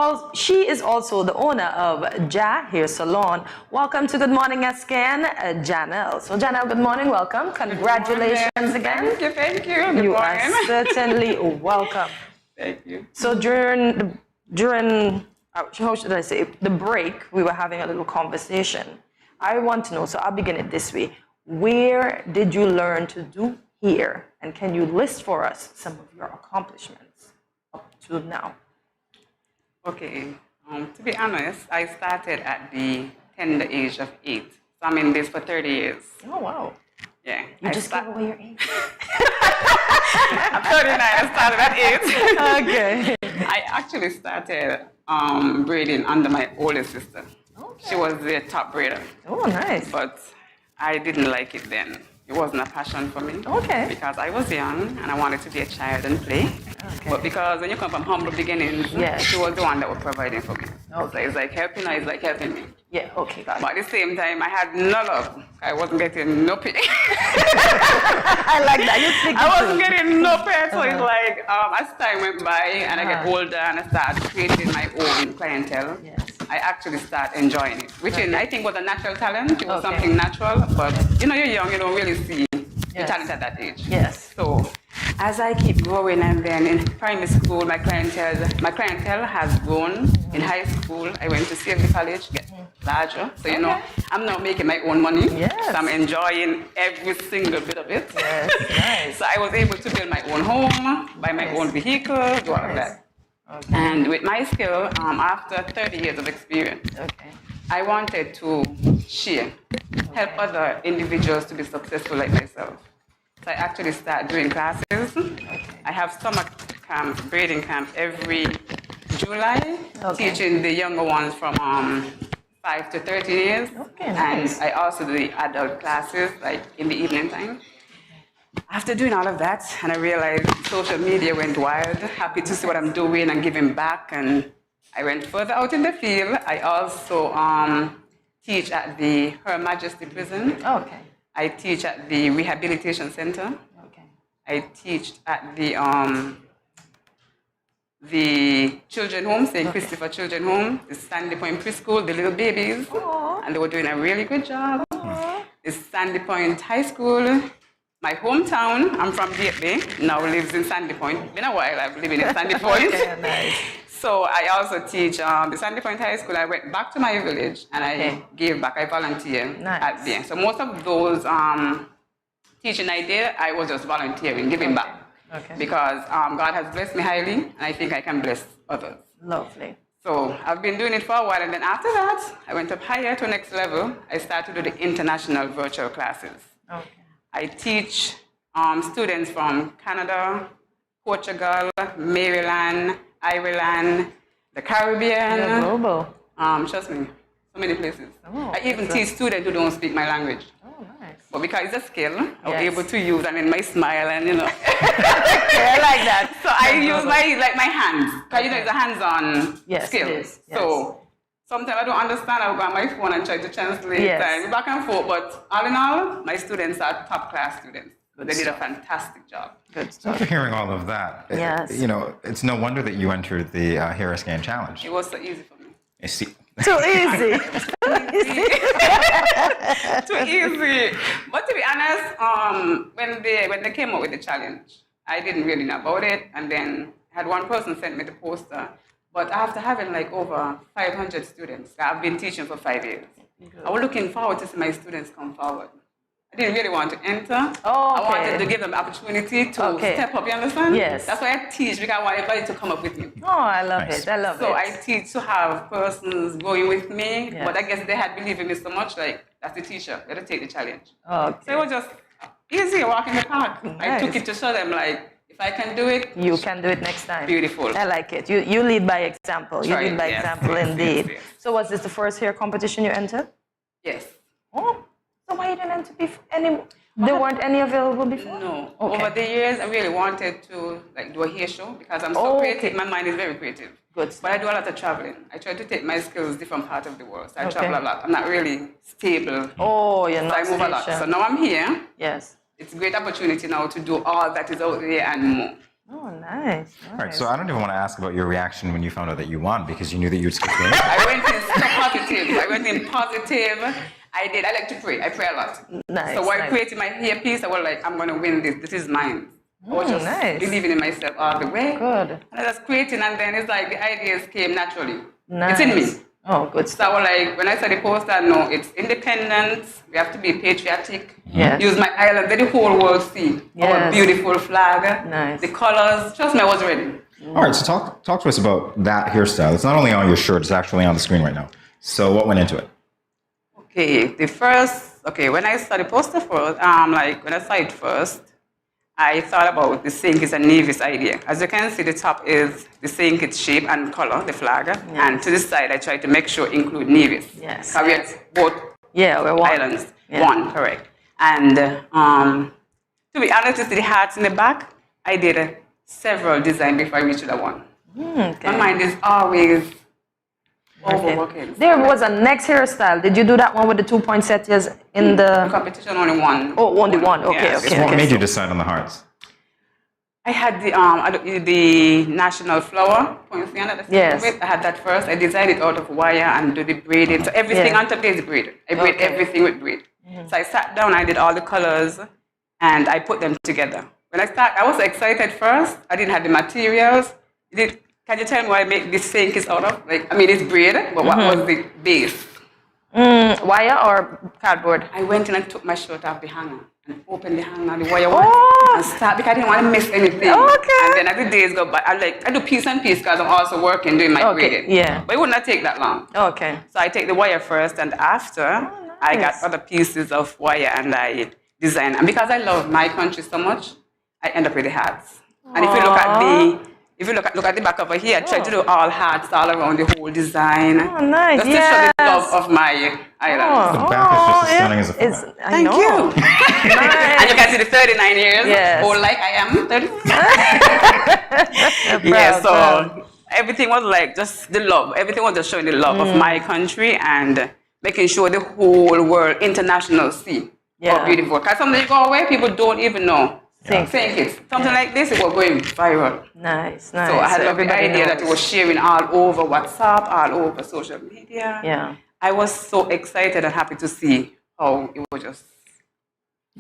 is also the owner of Ja Hair Salon. Welcome to Good Morning SKN, Janelle. So Janelle, good morning, welcome. Congratulations again. Thank you. You are certainly welcome. Thank you. So during how should I say, the break, we were having a little conversation. I want to know, so I'll begin it this way. Where did you learn to do hair? And can you list for us some of your accomplishments up to now? Okay, to be honest, I started at the tender age of 8. So I'm in this for 30 years. Oh, wow. Yeah. You just gave away your age. I'm 39, I started at 8. Okay. I actually started braiding under my older sister. Okay. She was the top braider. Oh, nice. But I didn't like it then. It wasn't a passion for me. Okay. Because I was young and I wanted to be a child and play. Okay. But because when you come from humble beginnings, yes, she was the one that was providing for me. Okay. So it's like helping her, it's like helping me. Yeah, okay, got it. But at the same time, I had no love. I wasn't getting no pay. I like that. I wasn't getting no pay. So it's like, as time went by and I get older and I started creating my own clientele, yes, I actually start enjoying it, which I think was a natural talent. It was something natural, but you know, you're young, you don't really see the talent at that age. Yes. So as I keep growing, and then in primary school, my clientele has grown. In high school, I went to CFD College, get larger. So you know, I'm now making my own money. Yes. So I'm enjoying every single bit of it. Yes, nice. So I was able to build my own home, buy my own vehicle, do all of that. Okay. And with my skill, after 30 years of experience, I wanted to share, help other individuals to be successful like myself. So I actually started doing classes. I have summer camp, braiding camp every July, teaching the younger ones from 5 to 13 years. Okay, nice. And I also do the adult classes, like in the evening time. After doing all of that, and I realized social media went wild, happy to see what I'm doing and giving back, and I went further out in the field. I also teach at the Her Majesty Prison. Oh, okay. I teach at the Rehabilitation Center. Okay. I teach at the children home, St. Christopher Children Home, the Sandy Point Preschool, the little babies. Aww. And they were doing a really good job. Aww. The Sandy Point High School. My hometown, I'm from Gateway, now lives in Sandy Point. Been a while I've lived in Sandy Point. Okay, nice. So I also teach the Sandy Point High School. I went back to my village and I gave back. I volunteered at there. So most of those teaching I did, I was just volunteering, giving back. Because God has blessed me highly, and I think I can bless others. Lovely. So I've been doing it for a while, and then after that, I went up higher to the next level. I started to do the international virtual classes. I teach students from Canada, Portugal, Maryland, Ireland, the Caribbean. You're global. Trust me, so many places. I even teach students who don't speak my language. But because it's a skill, I was able to use, and then my smile, and I like that. So I use my hands, because it's a hands-on skill. It is. So sometimes I don't understand. I will go on my phone and try to translate and back and forth. But all in all, my students are top-class students. They did a fantastic job. Good So after hearing all of that, it's no wonder that you entered the Hair Scan Challenge. It was so easy for me. I see. Too easy. Too easy. But to be honest, when they came up with the challenge, I didn't really know about it. And then I had one person send me the poster. But after having over 500 students, I've been teaching for 5 years. I was looking forward to see my students come forward. I didn't really want to enter. I wanted to give them the opportunity to step up, you understand? Yes. That's why I teach, because I want everybody to come up with me. Oh, I love it. I love it. So I teach to have persons going with me, but I guess they had believed in me so much, that's the teacher, they had to take the challenge. So it was just easy, walk in the park. I took it to show them, if I can do it, you can do it next time. Beautiful. I like it. You lead by example. You lead by Yes. example, indeed. Yes. So was this the first hair competition you entered? Yes. Oh, so why you didn't enter any? There weren't any available before? No. Over the years, I really wanted to do a hair show because I'm so creative. My mind is very creative. Good. But I do a lot of traveling. I try to take my skills different parts of the world. So I travel a lot. I'm not really stable. Oh, you're so not I move a lot. stationed. So now I'm here. Yes. It's a great opportunity now to do all that is out there and more. Oh, nice. All right, so I don't even want to ask about your reaction when you found out that you won because you knew that you'd skip the game. I went in so positive. I went in positive. I did. I like to pray. I pray a lot. Nice. So while creating my hair piece, I was like, I'm going to win this. This is mine. I was just believing in myself all the way. Good. And I was creating, and then it's like the ideas came naturally. Nice. It's in me. Oh, good. So I was like, when I saw the poster, no, it's independent. We have to be patriotic. Yes. Use my island. Let the whole world see our beautiful flag. Nice. The colors. Trust me, I was ready. All right, so talk to us about that hairstyle. It's not only on your shirt, it's actually on the screen right now. So what went into it? Okay, when I saw the poster first, when I saw it first, I thought about the St. Kitts and Nevis idea. As you can see, the top is the St. Kitts shape and color, the flag, and to the side, I tried to make sure include Nevis. Yes. We have both we're one. islands. One, correct. And to be honest, with the hearts in the back, I did several designs before I reached to that one. My mind is always overworking. There was a next hairstyle. Did you do that one with the 2 poinsettias in the competition? Only one. Oh, only one. Okay, Yeah. What made you decide on the hearts? I had the national flower. Yes. I had that first. I designed it out of wire and do the braiding. So everything on top there is braided. I braid everything with braid. So I sat down, I did all the colors, and I put them together. When I was excited first. I didn't have the materials. Can you tell me what I make this St. Kitts out of? It's braid, but what was the base? Wire or cardboard? I went in and took my shirt off the hanger and opened the hanger and the wire and start because I didn't want to miss anything. And then as the days go by, I do piece and piece because I'm also working doing my braiding. Yeah. But it would not take that long. Okay. So I take the wire first, and after I got other pieces of wire and I design. And because I love my country so much, I end up with the hats. And if you look at look at the back over here, I try to do all hats all around the whole design. Oh, nice. Just to show the love of my island. The back is just as stunning as the front. Thank you. And you can see the 39 years old like I am. 30. So everything was just the love. Everything was just showing the love of my country and making sure the whole world, international, see how beautiful. Because sometimes you go away, people don't even know. St. Kitts. Something like this, it was going viral. Nice. So I had the idea that it was sharing all over WhatsApp, all over social media. Yeah. I was so excited and happy to see how it was just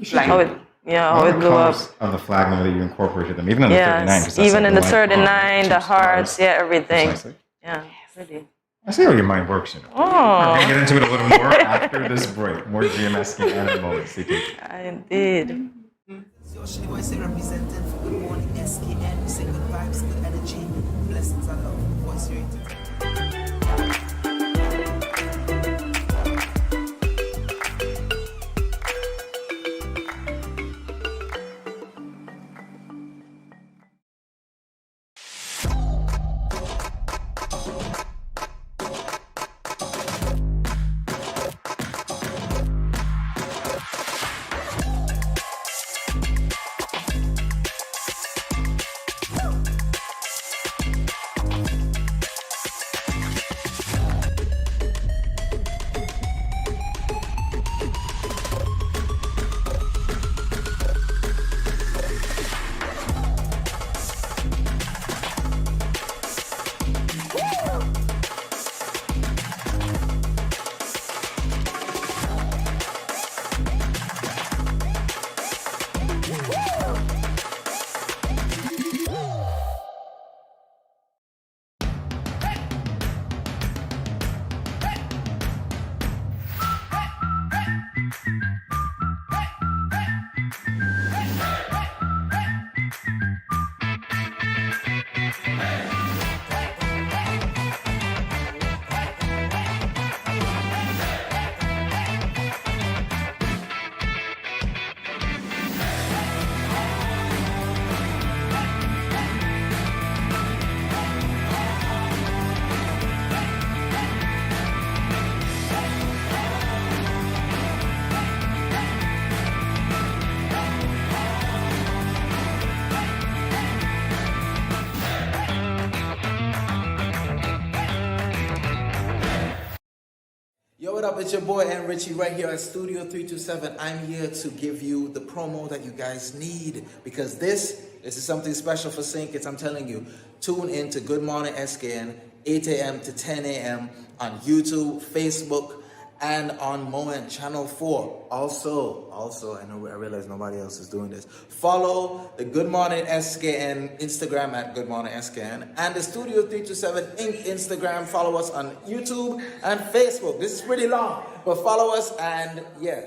flying. Yeah, What it are the blew up. colors of the flag number that you incorporated them, even in the 39? 'Cause that's Even like in the light 39, color, the two hearts, stars. yeah, everything. Precisely. Yeah, really. I see how your mind works, you know. Oh. We're going to get into it a little more after this break. More GMS in a moment. See you. Indeed. So she was representing for Good Morning SKN. We say good vibes, good energy, blessings and love. Voice rated. Yo, what up? It's your boy N Richie right here at Studio 327. I'm here to give you the promo that you guys need because this is something special for St. Kitts. I'm telling you, tune in to Good Morning SKN, 8 a.m. to 10 a.m. on YouTube, Facebook, and on Moment Channel 4. Also, I realize nobody else is doing this. Follow the Good Morning SKN Instagram at Good Morning SKN and the Studio 327 Inc. Instagram. Follow us on YouTube and Facebook. This is pretty long, but follow us and yeah.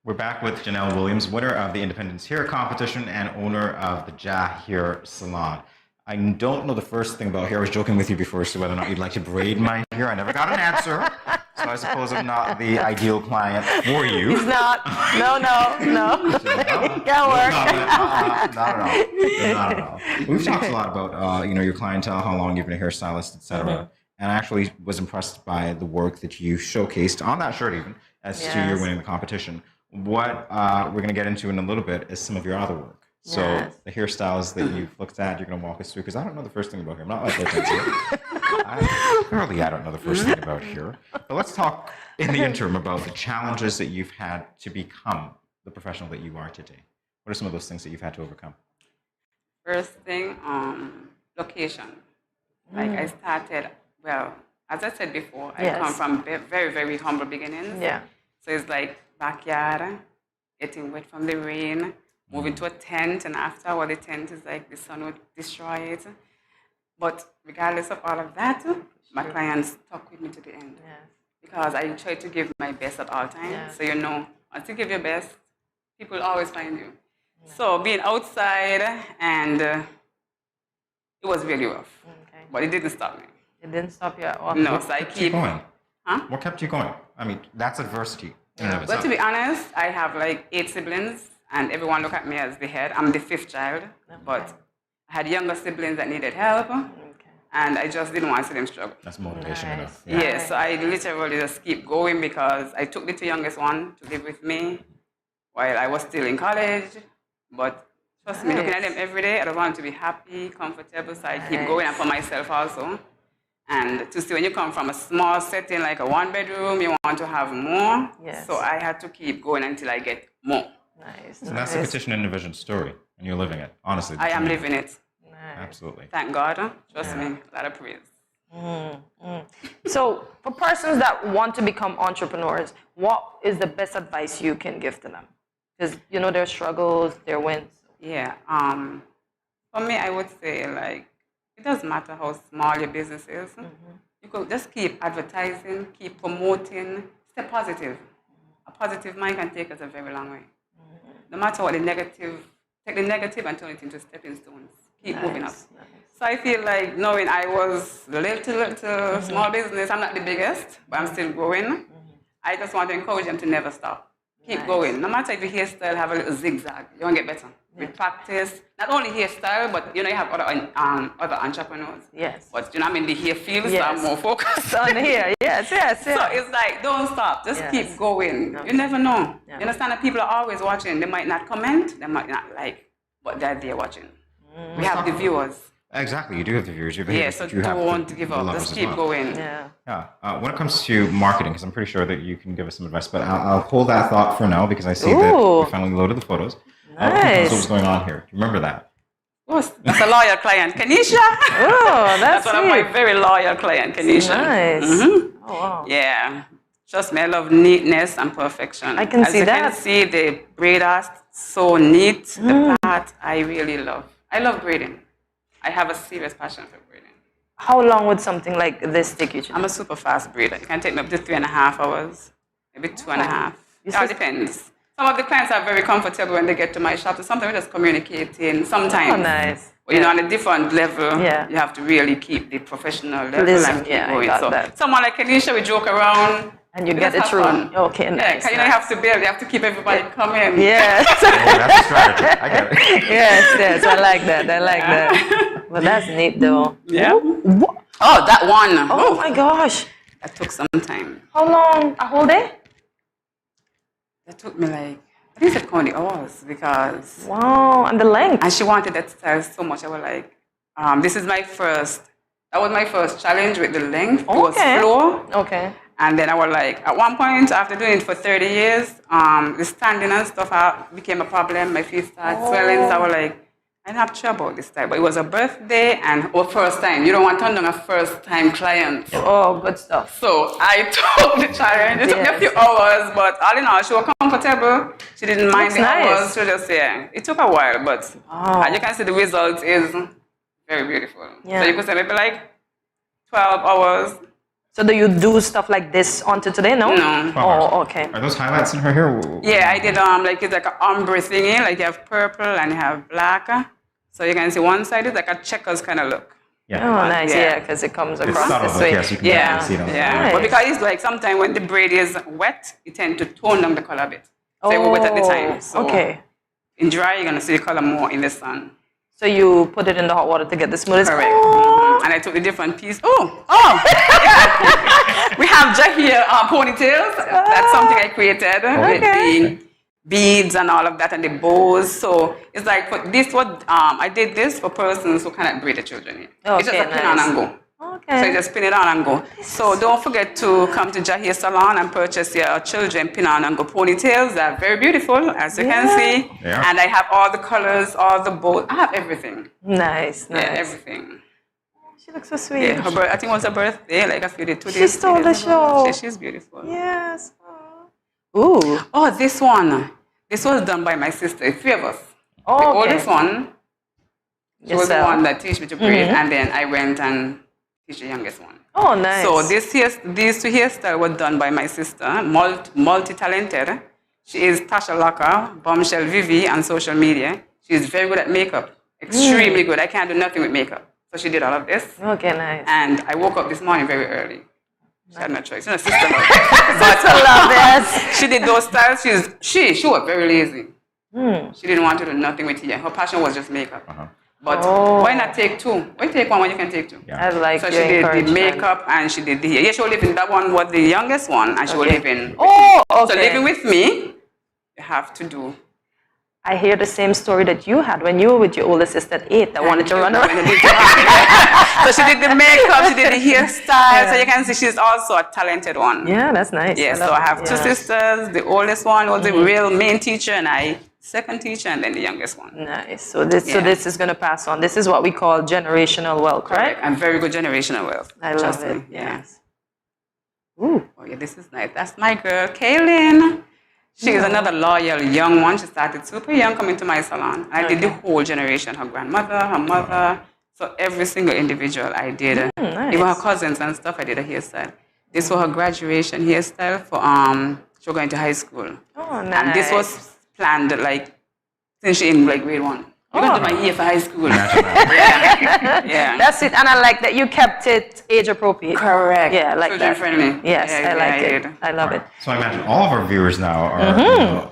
We're back with Janelle Williams, winner of the Independence Hair Competition and owner of the Ja Hair Salon. I don't know the first thing about hair. I was joking with you before as to whether or not you'd like to braid my hair. I never got an answer, so I suppose I'm not the ideal client for you. He's not. No. Can't work. Not at all. We've talked a lot about your clientele, how long you've been a hairstylist, etc. And I actually was impressed by the work that you showcased on that shirt, even as to your winning the competition. What we're going to get into in a little bit is some of your other work. So the hairstyles that you've looked at, you're going to walk us through, because I don't know the first thing about hair. I'm not like Hortensia. I don't know the first thing about hair. But let's talk in the interim about the challenges that you've had to become the professional that you are today. What are some of those things that you've had to overcome? First thing, location. Like I started, well, as I said before, I come from very, very humble beginnings. Yeah. So it's like backyard, getting wet from the rain, moving to a tent, and after what the tent is like, the sun would destroy it. But regardless of all of that, my clients stuck with me to the end. Because I try to give my best at all times. So once you give your best, people will always find you. So being outside, and it was really rough. But it didn't stop me. It didn't stop you at all? No, so I keep going. Huh? What kept you going? I mean, that's adversity. But to be honest, I have like 8 siblings, and everyone look at me as the head. I'm the 5th child, but I had younger siblings that needed help, and I just didn't want to see them struggle. That's motivation enough. Yeah, so I literally just keep going because I took the 2 youngest one to live with me while I was still in college. But trust me, looking at them every day, I don't want to be happy, comfortable, so I keep going, and for myself also. And to see when you come from a small setting, like a 1-bedroom, you want to have more. So I had to keep going until I get more. So that's the petition and vision story, and you're living it, honestly. I am living it. Absolutely. Thank God. Trust me, a lot of praise. So, for persons that want to become entrepreneurs, what is the best advice you can give to them? Because you know their struggles, their wins. Yeah. For me, I would say like it doesn't matter how small your business is. You could just keep advertising, keep promoting, stay positive. A positive mind can take us a very long way. No matter what the negative, take the negative and turn it into stepping stones. Keep moving up. So I feel like knowing I was little small business, I'm not the biggest, but I'm still growing. I just want to encourage them to never stop. Keep going. No matter if your hairstyle have a little zigzag, you won't get better. With practice, not only hairstyle, but you know you have other entrepreneurs. Yes. But you know I'm in the hair field, so Yes. I'm more focused On here, yes. So it's like don't stop, just keep going. You never know. You understand that people are always watching. They might not comment, they might not like, but they're there watching. We have the viewers. Exactly, you do have the viewers. You have Yeah, haters, so but you have don't the give up. lovers Just as keep well. going. Yeah. When it comes to marketing, because I'm pretty sure that you can give us some advice, but I'll hold that thought for now because I see that we finally loaded the photos. Nice. What's going on here? Do you remember that? That's a loyal client, Kenisha. Oh, that's one of my very loyal client, Kenisha. Nice. Mhm. Oh, wow. Yeah. Trust me, I love neatness and perfection. I can see As that. you can see, the braid are so neat. The part I really love. I love braiding. I have a serious passion for braiding. How long would something like this take you to do? I'm a super fast braider. It can take me up to 3.5 hours, maybe 2.5. It all depends. Some of the clients are very comfortable when they get to my shop. So sometimes we're just communicating. Sometimes. Oh, nice. But, you know, on a different level, Yeah. you have to really keep the professional level Listen, and keep yeah, I going. got So that. someone like Kenisha, we joke around. And you we get just it have through. fun. Okay, Yeah, nice. 'cause you know you have to build. You have to keep everybody coming. Yes. That's a strategy. I get it. yes. I like that. Well, that's neat though. Yeah. Ooh, Oh, that one. Oh my gosh. That took some time. How long? A whole day? That took me like, I think it's only hours because. Wow, and the length. And she wanted that style so much. I was like, this is my first. That was my first challenge with the length. It was floor. Okay. And then I was like, at one point, after doing it for 30 years, the standing and stuff became a problem. My feet started swelling. So I was like, I didn't have trouble this time. But it was a birthday and our first time. You don't want to turn down a first time client. Oh, good stuff. So I took the challenge. It took me a few hours, but all in all, she was comfortable. She didn't mind the hours. She was just, it took a while, but as you can see, the result is very beautiful. Yeah. So you could say maybe like 12 hours. So do you do stuff like this onto today? No? No. Oh, okay. Are those highlights in her hair? Yeah, I did like it's like an ombre thingy, like you have purple and you have black. So you can see one side is like a checkers kind of look. Yeah. Oh, nice. Yeah, because it comes across subtle, this way. yes, you can definitely see it on the Yeah. Nice. But because it's like sometimes when the braid is wet, you tend to tone down the color a bit. So it will wet at the time. So okay. in dry, you're gonna see the color more in the sun. So you put it in the hot water to get the smoothest. Correct. Oh. And I took the different piece. We have Jahir ponytails. That's something I created with the beads and all of that and the bows. So it's like for this I did this for persons who cannot braid the children. It's just a pin on and go. Okay. So you just pin it on and go. So don't forget to come to Jahir Salon and purchase your children pin on and go ponytails. They're very beautiful, as you can see. Yeah. And I have all the colors, all the bows. I have everything. Nice. Yeah, everything. She looks so sweet. Yeah, I think it was her birthday, like a few days, 2 days. She stole the show. She's beautiful. Yes. Ooh. Oh, this one. This was done by my sister, 3 of us. Oh, the okay. oldest one, she was the Yourself. one that taught me to braid, Mhm. and then I went and teach the youngest one. Oh, nice. So these 2 hairstyles were done by my sister, multi-talented. She is Tasha Locker, Bombshell Vivi on social media. She is very good at makeup, extremely good. I can't do nothing with makeup. So she did all of this. Okay, nice. And I woke up this morning very early. She had no choice. She's a sister. Sister love, yes. She did those styles. She was very lazy. She didn't want to do nothing with hair. Her passion was just makeup. But why not take 2? Why take 1 when you can take 2? I like So your she did the encouragement. makeup and she did the hair. Yeah, she was living. That one was the youngest one, and she was living. Oh, okay. So living with me, you have to do. I hear the same story that you had when you were with your older sister at 8 that wanted to run around. So she did the makeup, she did the hairstyle. So you can see she's also a talented one. Yeah, that's nice. Yeah, I so love I have it. 2 Yeah. sisters. The oldest one was the real main teacher, and I second teacher, and then the youngest one. Nice. So this is going to pass on. This is what we call generational wealth, right? And very good generational wealth. I love it. Yes. Ooh. Oh yeah, this is nice. That's my girl, Kaylin. She is another loyal young one. She started super young coming to my salon. I did the whole generation, her grandmother, her mother. So every single individual I did. Nice. Even her cousins and stuff, I did a hairstyle. This was her graduation hairstyle for she was going to high school. Oh, nice. And this was planned like since she in like grade 1. You're going to do my hair for high school. Yeah. That's it. And I like that you kept it age appropriate. Correct. Yeah, I like Children that. friendly. Yes, Yeah, I like yeah, it. yeah. I love it. So I imagine all of our viewers now are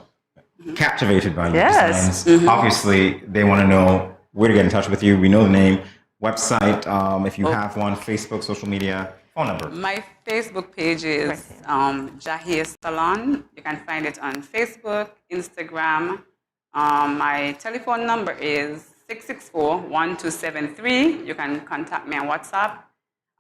captivated by your Yes. designs. Obviously, they want to know where to get in touch with you. We know the name, website, if you have one, Facebook, social media, phone number. My Facebook page is Jahir Salon. You can find it on Facebook, Instagram. My telephone number is 664-1273. You can contact me on WhatsApp.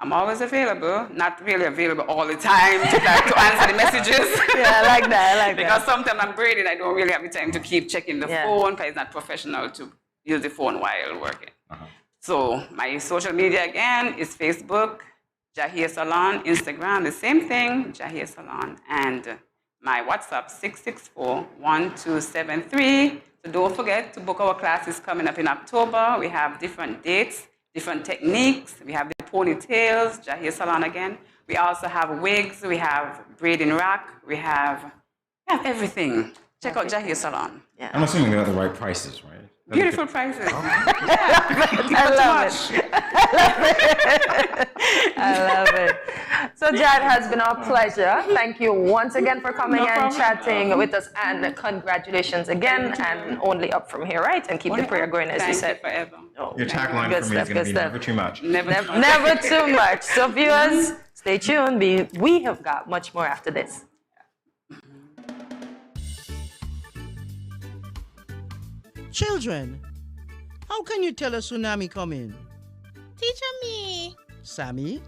I'm always available, not really available all the time to answer the messages. Yeah, I like that. Because sometimes I'm braiding, I don't really have the time to keep checking the phone because it's not professional to use the phone while working. So my social media again is Facebook, Jahir Salon, Instagram, the same thing, Jahir Salon, and my WhatsApp, 664-1273. So don't forget to book our classes coming up in October. We have different dates, different techniques. We have the ponytails, Jahir Salon again. We also have wigs. We have braiding rack. We have everything. Check out Jahir Salon. I'm assuming they're at the right prices, right? Beautiful prices. I love it. I love it. So Jad, has been our pleasure. Thank you once again for coming and chatting with us, and congratulations again, and only up from here, right? And keep the prayer going, as you said. Forever. Your tagline for me is going to be never too much. Never too much. So viewers, stay tuned. We have got much more after this. Children, how can you tell a tsunami coming? Teacher me. Sammy?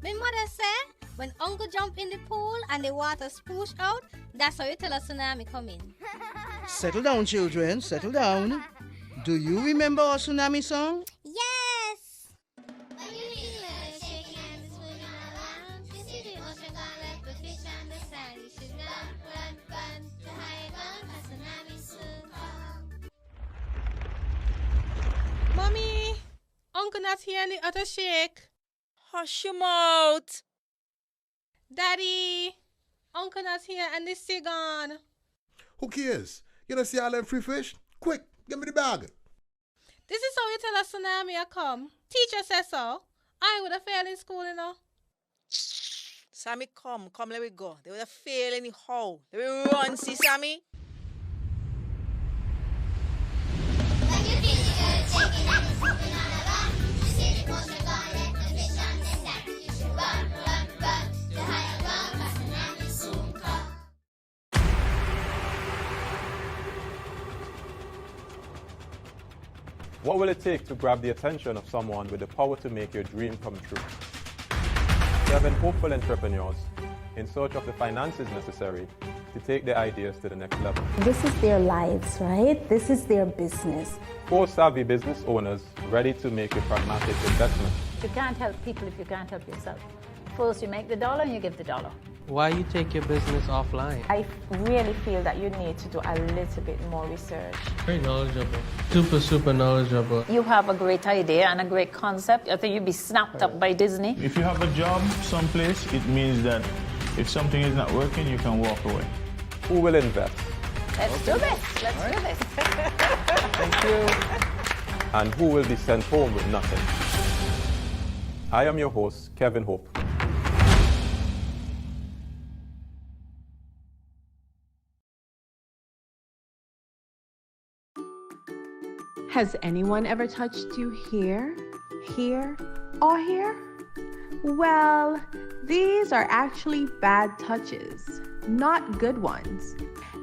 My mother said when uncle jump in the pool and the water spoosh out, that's how you tell a tsunami coming. Settle down, children, settle down. Do you remember our tsunami song? Yes! When you feel it shaking and it's moving around, you see the ocean gone like the fish on the sand. You should run, run, to hide on, a tsunami soon come. Mommy, Uncle not here and the other shake. Hush your mouth. Daddy, Uncle not here and the sea gone. Who cares? You don't see all them free fish? Quick, give me the bag. This is how you tell a tsunami a come. Teacher says so. I would have failed in school, you know. Sammy, come, let me go. They would have failed anyhow. Let me run, see Sammy. When you feel the earth shaking and it's moving all around, you see the ocean gone like the fish on the sand. You should run, run, to higher ground, a tsunami soon come. What will it take to grab the attention of someone with the power to make your dream come true? 7 hopeful entrepreneurs in search of the finances necessary to take their ideas to the next level. This is their lives, right? This is their business. 4 savvy business owners ready to make a pragmatic investment. You can't help people if you can't help yourself. First, you make the dollar and you give the dollar. Why you take your business offline? I really feel that you need to do a little bit more research. Very knowledgeable. Super knowledgeable. You have a great idea and a great concept. I think you'd be snapped up by Disney. If you have a job someplace, it means that if something is not working, you can walk away. Who will invest? Let's do this. Let's do this. Thank you. And who will be sent home with nothing? I am your host, Kevin Hope. Has anyone ever touched you here, or here? Well, these are actually bad touches, not good ones.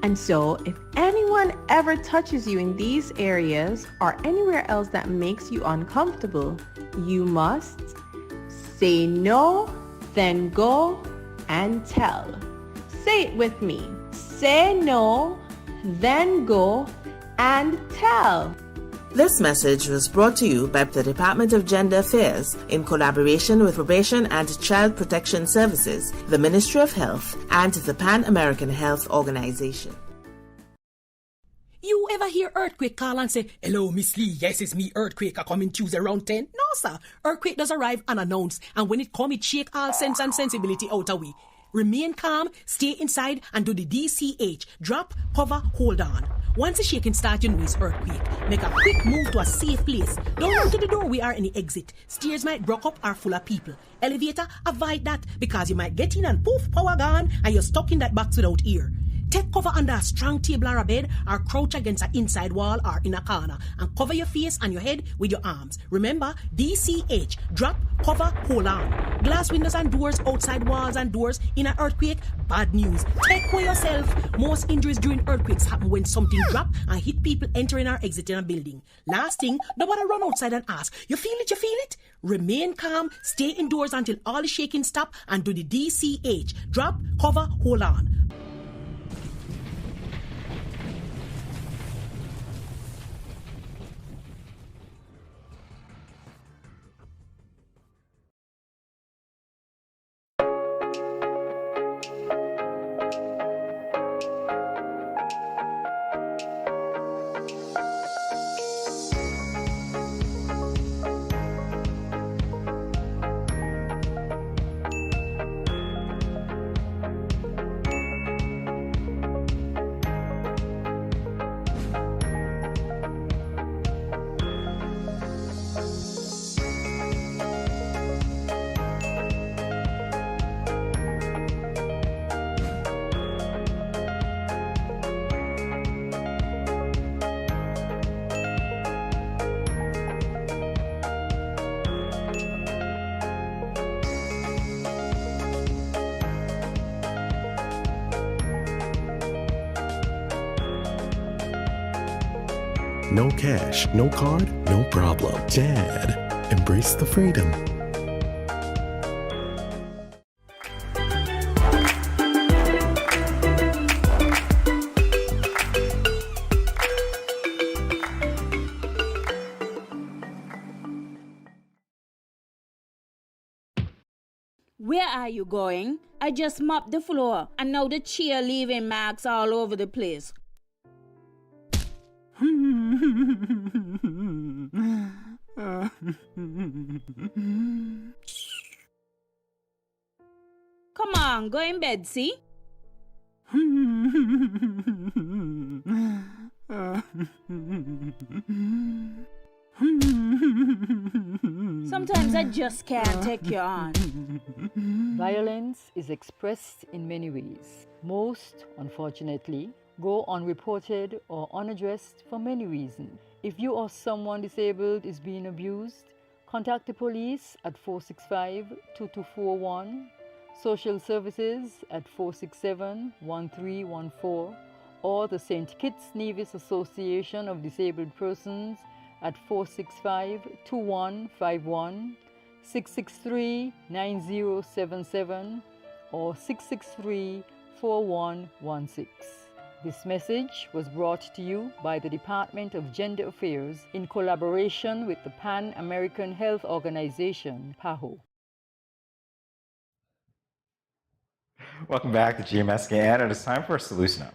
And so, if anyone ever touches you in these areas or anywhere else that makes you uncomfortable, you must say no, then go and tell. Say it with me. Say no, then go and tell. This message was brought to you by the Department of Gender Affairs in collaboration with Probation and Child Protection Services, the Ministry of Health, and the Pan American Health Organization. You ever hear Earthquake call and say, "Hello, Miss Lee, yes, it's me, Earthquake, I come in Tuesday around 10? No, sir. Earthquake does arrive unannounced, and when it come, it shake all sense and sensibility out of we. Remain calm, stay inside, and do the DCH. Drop, cover, hold on. Once the shaking starts, you know it's earthquake. Make a quick move to a safe place. Don't run to the door, we are in the exit. Stairs might block up or full of people. Elevator, avoid that, because you might get in and poof, power gone, and you're stuck in that box without ear. Take cover under a strong table or a bed, or crouch against an inside wall or in a corner, and cover your face and your head with your arms. Remember, DCH, drop, cover, hold on. Glass windows and doors, outside walls and doors in an earthquake, bad news. Take care yourself. Most injuries during earthquakes happen when something drop and hit people entering or exiting a building. Last thing, nobody run outside and ask, you feel it, you feel it? Remain calm, stay indoors until all the shaking stop, and do the DCH, drop, cover, hold on. No cash, no card, no problem. Dad, embrace the freedom. Where are you going? I just mopped the floor and now the chair leaving marks all over the place. Come on, go in bed, see? Sometimes I just can't take you on. Violence is expressed in many ways. Most, unfortunately, go unreported or unaddressed for many reasons. If you or someone disabled is being abused, contact the police at 465-2241, social services at 467-1314, or the St. Kitts Nevis Association of Disabled Persons at 465-2151, 663-9077, or 663-4116. This message was brought to you by the Department of Gender Affairs in collaboration with the Pan American Health Organization, PAHO. Welcome back to GMS SKN, and it's time for a solution up.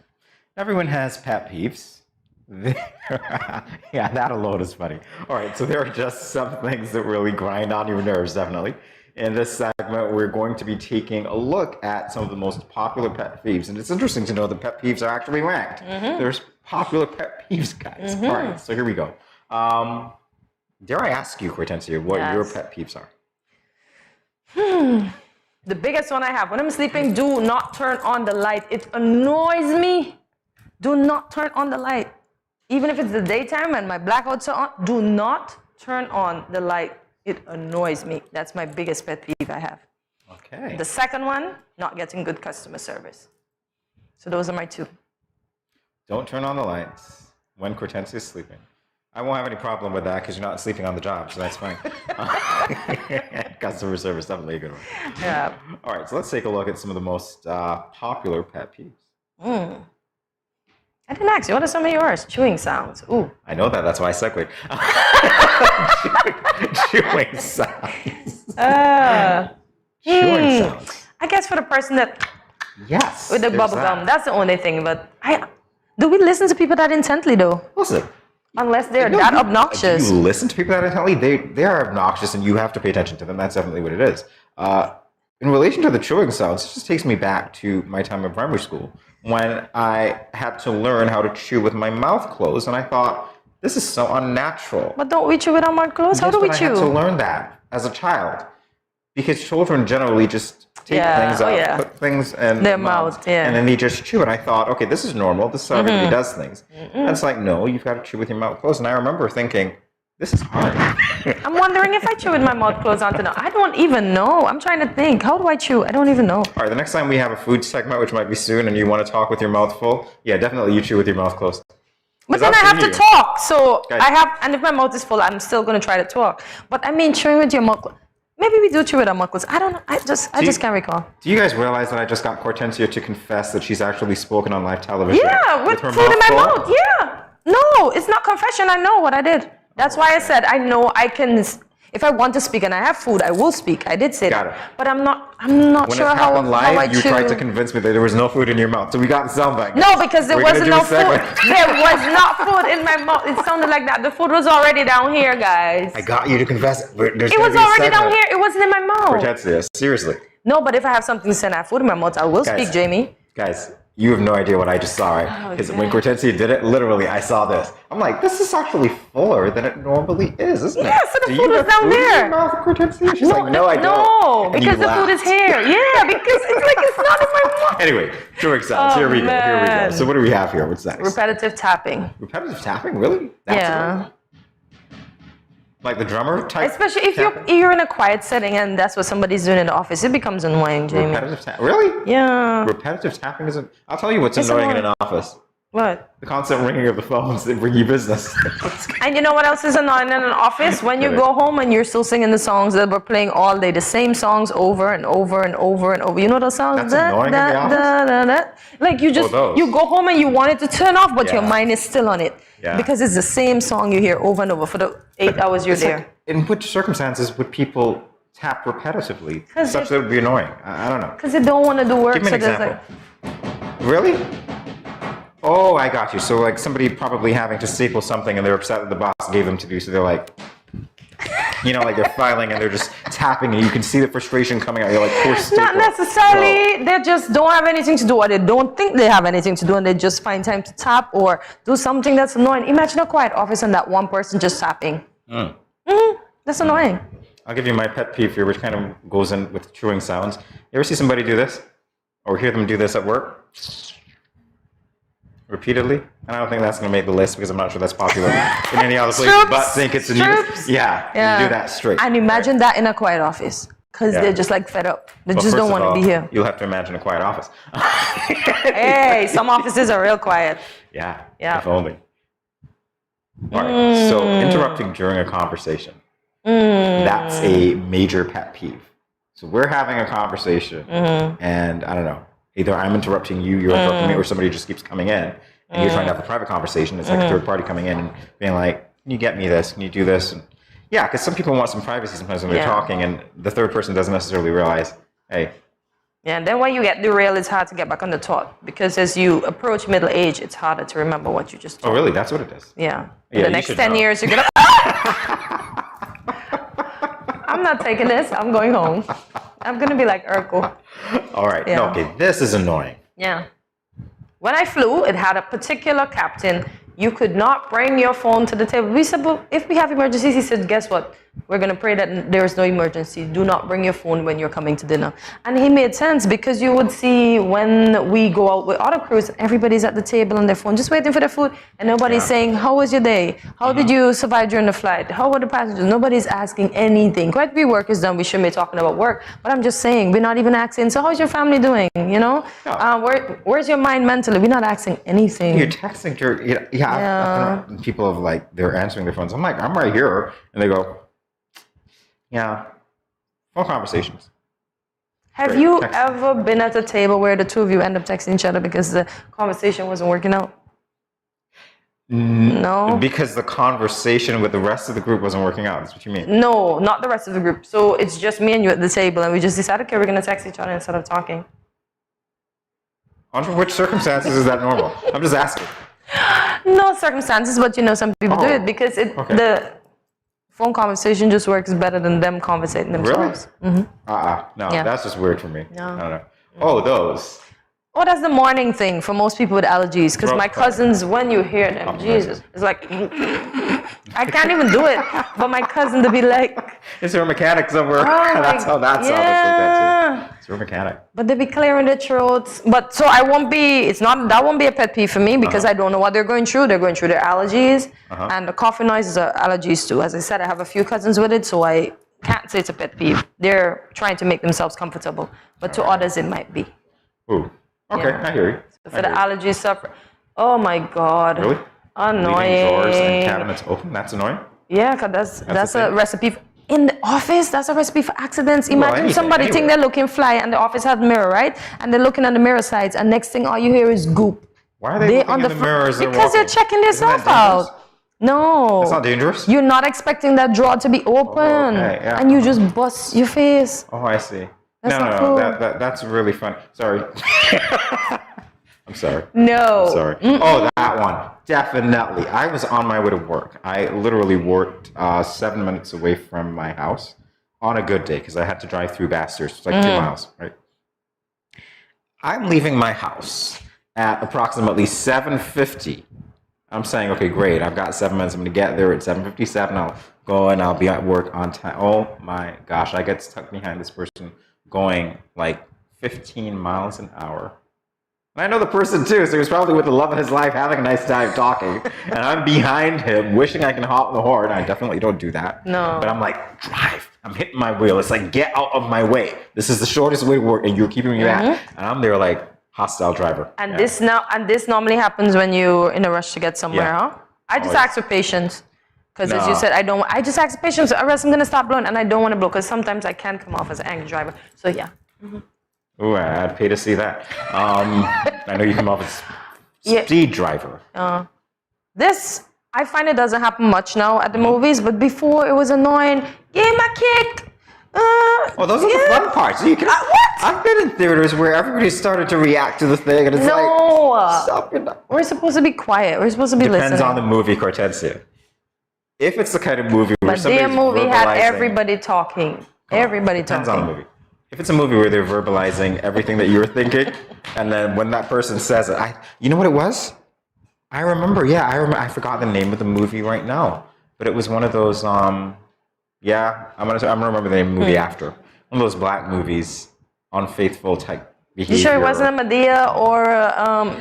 Everyone has pet peeves. Yeah, that alone is funny. All right, so there are just some things that really grind on your nerves, definitely. In this segment, we're going to be taking a look at some of the most popular pet peeves. And it's interesting to know that pet peeves are actually ranked. There's popular pet peeves, guys. All right, so here we go. Dare I ask you, Hortensia, what your pet peeves are? The biggest one I have, when I'm sleeping, do not turn on the light. It annoys me. Do not turn on the light. Even if it's the daytime and my blackouts are on, do not turn on the light. It annoys me. That's my biggest pet peeve I have. Okay. The second one, not getting good customer service. So those are my two. Don't turn on the lights when Hortensia is sleeping. I won't have any problem with that because you're not sleeping on the job, so that's fine. Customer service, definitely a good one. Yeah. All right, so let's take a look at some of the most popular pet peeves. I I didn't ask you. What are some of yours? Chewing sounds. Ooh. I know that. That's why I segued. Chewing sounds. Chewing sounds. I guess for the person that... Yes. With the bubble gum. That's the only thing. But do we listen to people that intently, though? Listen. Unless they're that obnoxious. You listen to people that intently. They are obnoxious, and you have to pay attention to them. That's definitely what it is. In relation to the chewing sounds, it just takes me back to my time in primary school when I had to learn how to chew with my mouth closed, and I thought, this is so unnatural. But don't we chew with our mouth closed? How do we chew? I had to learn that as a child. Because children generally just take things out, put things in their mouth, and then they just chew. And I thought, okay, this is normal. This is how everybody does things. And it's like, no, you've got to chew with your mouth closed. And I remember thinking, this is hard. I'm wondering if I chew with my mouth closed until now. I don't even know. I'm trying to think. How do I chew? I don't even know. All right, the next time we have a food segment, which might be soon, and you want to talk with your mouth full, yeah, definitely you chew with your mouth closed. But then I have to talk. So I have, and if my mouth is full, I'm still going to try to talk. But I mean, chewing with your mouth closed. Maybe we do chew with our mouth closed. I don't know. I just can't recall. Do you guys realize that I just got Hortensia to confess that she's actually spoken on live television? Yeah, with her food in my full? mouth. Yeah. No, it's not confession. I know what I did. That's why I said I know I can. If I want to speak and I have food, I will speak. I did say that. But I'm not When sure it happened live, how I you tried to convince me that there was no food in your mouth. So we got the sound back. No, because there wasn't no food. There was not food in my mouth. It sounded like that. The food was already down here, guys. I got you to confess. It was already down here. It wasn't in my mouth. Hortensia, seriously. No, but if I have something to say and I have food in my mouth, I will speak, Jamie. Guys, you have no idea what I just saw, right? Because when Hortensia did it, literally, I saw this. I'm like, this is actually fuller than it normally is, isn't it? Yeah, so the food was down there. She's like, no, I don't. No, And because you the food is laughed. here. Yeah, because it's like it's not in my mouth. Anyway, chewing sounds. Oh, Here we go. Here we go. man. So what do we have here? What's next? Repetitive tapping. Repetitive tapping? Really? That's it? Like the drummer type? Especially if you're in a quiet setting and that's what somebody's doing in the office, it becomes annoying, Jamie. Repetitive tapping? Really? Yeah. Repetitive tapping isn't. I'll tell you what's It's annoying in annoying. an office. What? The constant ringing of the phones that bring you business. And you know what else is annoying in an office? When you go home and you're still singing the songs that were playing all day, the same songs over and over and over and over. You know those songs? That's annoying in the office? Like you just, those. you go home and you want it to turn off, but your Yeah. mind is still on it. Yeah. Because it's the same song you hear over and over for the 8 hours you're It's there. like, in which circumstances would people tap repetitively 'Cause such that it would be annoying? I don't know. Because they don't want to do work. Give me an so there's example. Really? Oh, I got you. So like somebody probably having to staple something and they're upset that the boss gave them to do, so they're like, you know, like they're filing and they're just tapping and you can see the frustration coming out. You're like, poor staple. Not necessarily. They just don't have anything to do, or they don't think they have anything to do, and they just find time to tap or do something that's annoying. Imagine a quiet office and that one person just tapping. That's annoying. I'll give you my pet peeve here, which kind of goes in with chewing sounds. You ever see somebody do this? Or hear them do this at work? Repeatedly? And I don't think that's going to make the list because I'm not sure that's popular in any other place. But think it's a new. Yeah, you do that straight. And imagine that in a quiet office. Because they're just like fed up. They Well, just first don't of want to all, be here. You'll have to imagine a quiet office. Hey, some offices are real quiet. Yeah, Yeah. if only. All right, so interrupting during a conversation. That's a major pet peeve. So we're having a conversation, and I don't know, either I'm interrupting you, you're interrupting me, or somebody just keeps coming in, and you're trying to have a private conversation. It's like a third party coming in and being like, can you get me this? Can you do this? And yeah, because some people want some privacy sometimes when they're talking, and the third person doesn't necessarily realize, hey. Yeah, and then when you get derailed, it's hard to get back on the thought. Because as you approach middle age, it's harder to remember what you just Oh, really? That's what it is? Yeah. Yeah, In the you next should 10 know. years, you're going to... I'm not taking this. I'm going home. I'm going to be like Urkel. All right, Yeah. no, okay, this is annoying. Yeah. When I flew, it had a particular captain. You could not bring your phone to the table. We said, well, if we have emergencies, he said, guess what? We're going to pray that there is no emergency. Do not bring your phone when you're coming to dinner. And he made sense because you would see when we go out with other crews, everybody's at the table on their phone, just waiting for their food. And nobody's saying, how was your day? How did you survive during the flight? How were the passengers? Nobody's asking anything. Quite a few work is done. We shouldn't be talking about work. But I'm just saying, we're not even asking, so how's your family doing? You know? Where's your mind mentally? We're not asking anything. You're texting to, I've been- people have like, they're answering their phones. I'm like, I'm right here. And they go, yeah, phone conversations. Have you ever been at a table where the two of you end up texting each other because the conversation wasn't working out? No. Because the conversation with the rest of the group wasn't working out. That's what you mean? No, not the rest of the group. So it's just me and you at the table, and we just decided, okay, we're gonna text each other instead of talking. Under which circumstances is that normal? I'm just asking. No circumstances, but some people do it because the phone conversation just works better than them conversating themselves. Really? No, Yeah. that's just weird for me. No. No. Oh, those. Oh, that's the morning thing for most people with allergies. Because my cousins, when you hear them, Jesus, it's like, I can't even do it. But my cousin, to be like, Is there a mechanic somewhere? That's how that sounds. Is there a mechanic? But they be clearing their throats. But so I won't be, that won't be a pet peeve for me because I don't know what they're going through. They're going through their allergies. And the coughing noises are allergies too. As I said, I have a few cousins with it, so I can't say it's a pet peeve. They're trying to make themselves comfortable. But to others, it might be. Ooh. Okay, I hear you. So for the allergy suffer, oh my God. Really? Annoying. Leaving drawers and cabinets open, that's annoying? Yeah, because that's a recipe. In the office, that's a recipe for accidents. Imagine anything, somebody think they're looking fly and the office has a mirror, right? And they're looking at the mirror sides and next thing all you hear is goop. Why are they looking on in the mirrors? Because they're checking themselves out. No. That's not dangerous? You're not expecting that drawer to be open. And you just bust your face. Oh, I see. That's no, not cool. That's really fun. Sorry. I'm sorry. No. I'm sorry. Oh, that one. Definitely. I was on my way to work. I literally worked 7 minutes away from my house on a good day because I had to drive through Basters. It's like 2 miles, right? I'm leaving my house at approximately 7:50. I'm saying, okay, great. I've got 7 minutes. I'm going to get there at 7:57. I'll go and I'll be at work on time. Oh my gosh. I get stuck behind this person going like 15 miles an hour. And I know the person too, so he was probably with the love of his life, having a nice time talking. And I'm behind him, wishing I can hop the horn. I definitely don't do that. No. But I'm like, drive. I'm hitting my wheel. It's like, get out of my way. This is the shortest way to work, and you're keeping me back. And I'm there like, hostile driver. And this normally happens when you're in a rush to get somewhere, huh? I just ask for patience. Because as you said, I just ask for patience, or else I'm going to stop blowing, and I don't want to blow, because sometimes I can come off as an angry driver. So yeah. Ooh, I'd pay to see that. I know you come off as speed driver. This, I find it doesn't happen much now at the movies, but before it was annoying. Give him a kick. Oh, those are the fun parts. You can, I've been in theaters where everybody started to react to the thing, and it's like, stop it. We're supposed to be quiet. We're supposed to be listening. Depends on the movie, Cortezia. If it's the kind of movie where somebody's their movie had verbalizing- everybody talking. Everybody Depends talking. on the movie. If it's a movie where they're verbalizing everything that you're thinking, and then when that person says it, you know what it was? I remember. I forgot the name of the movie right now, but it was one of those. I'm gonna remember the name of the movie after. One of those black movies, unfaithful type behavior. You sure it wasn't a Medea or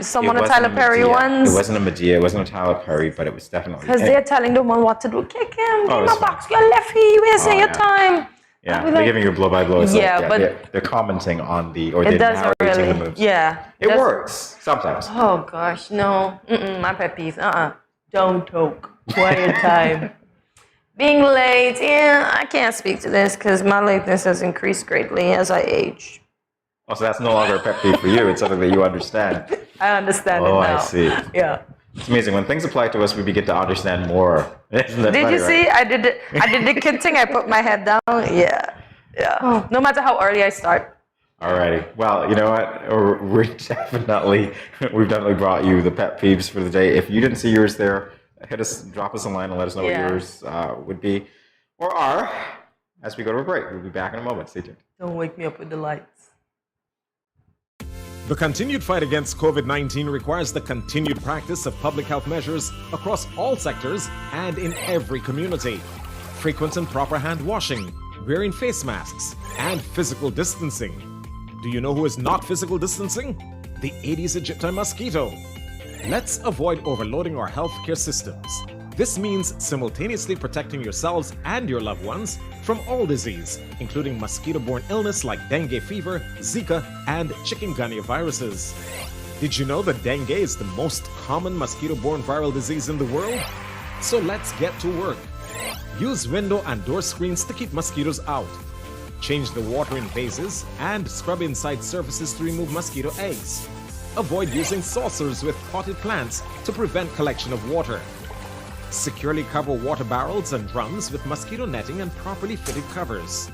some of the Tyler Perry ones? It wasn't a Medea. It wasn't a Tyler Perry, but it was definitely. Because they're telling the one what to do. Kick him. Give him a it's box. Your left heel. We're saying your time. Yeah, they're giving you a blow by blow. It's they're commenting on or they're narrating the moves. Yeah. It works sometimes. Oh gosh, no. My pet peeve. Don't talk. Quiet time. Being late, I can't speak to this because my lateness has increased greatly as I age. Oh, so that's no longer a pet peeve for you. It's something that you understand. I understand it now. Oh, I see. Yeah. It's amazing. When things apply to us, we begin to understand more. Isn't that Did funny, you see? right? I did the kid thing. I put my head down. Yeah. No matter how early I start. Alrighty. Well, you know what? We've definitely brought you the pet peeves for the day. If you didn't see yours there, drop us a line and let us know what yours would be or are as we go to a break. We'll be back in a moment. Stay tuned. Don't wake me up with the lights. The continued fight against COVID-19 requires the continued practice of public health measures across all sectors and in every community. Frequent and proper hand washing, wearing face masks, and physical distancing. Do you know who is not physical distancing? The Aedes aegypti mosquito. Let's avoid overloading our healthcare systems. This means simultaneously protecting yourselves and your loved ones from all disease, including mosquito-borne illness like dengue fever, Zika, and chikungunya viruses. Did you know that dengue is the most common mosquito-borne viral disease in the world? So let's get to work. Use window and door screens to keep mosquitoes out. Change the water in vases and scrub inside surfaces to remove mosquito eggs. Avoid using saucers with potted plants to prevent collection of water. Securely cover water barrels and drums with mosquito netting and properly fitted covers.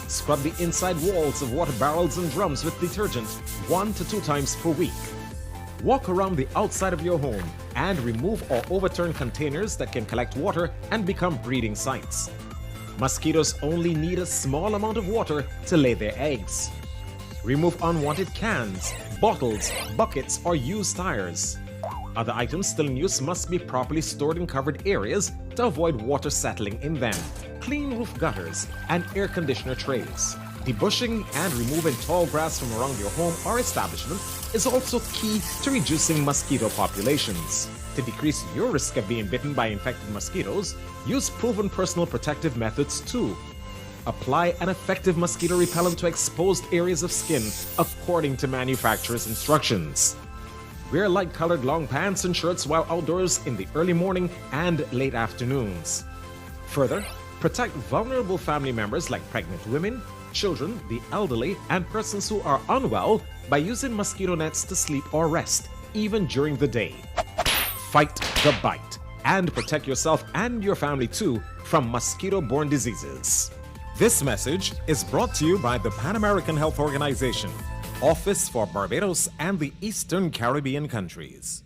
Scrub the inside walls of water barrels and drums with detergent 1 to 2 times per week. Walk around the outside of your home and remove or overturn containers that can collect water and become breeding sites. Mosquitoes only need a small amount of water to lay their eggs. Remove unwanted cans, bottles, buckets, or used tires. Other items still in use must be properly stored in covered areas to avoid water settling in them. Clean roof gutters and air conditioner trays. Debushing and removing tall grass from around your home or establishment is also key to reducing mosquito populations. To decrease your risk of being bitten by infected mosquitoes, use proven personal protective methods too. Apply an effective mosquito repellent to exposed areas of skin according to manufacturer's instructions. Wear light-colored long pants and shirts while outdoors in the early morning and late afternoons. Further, protect vulnerable family members like pregnant women, children, the elderly, and persons who are unwell by using mosquito nets to sleep or rest, even during the day. Fight the bite and protect yourself and your family too from mosquito-borne diseases. This message is brought to you by the Pan American Health Organization, Office for Barbados and the Eastern Caribbean countries.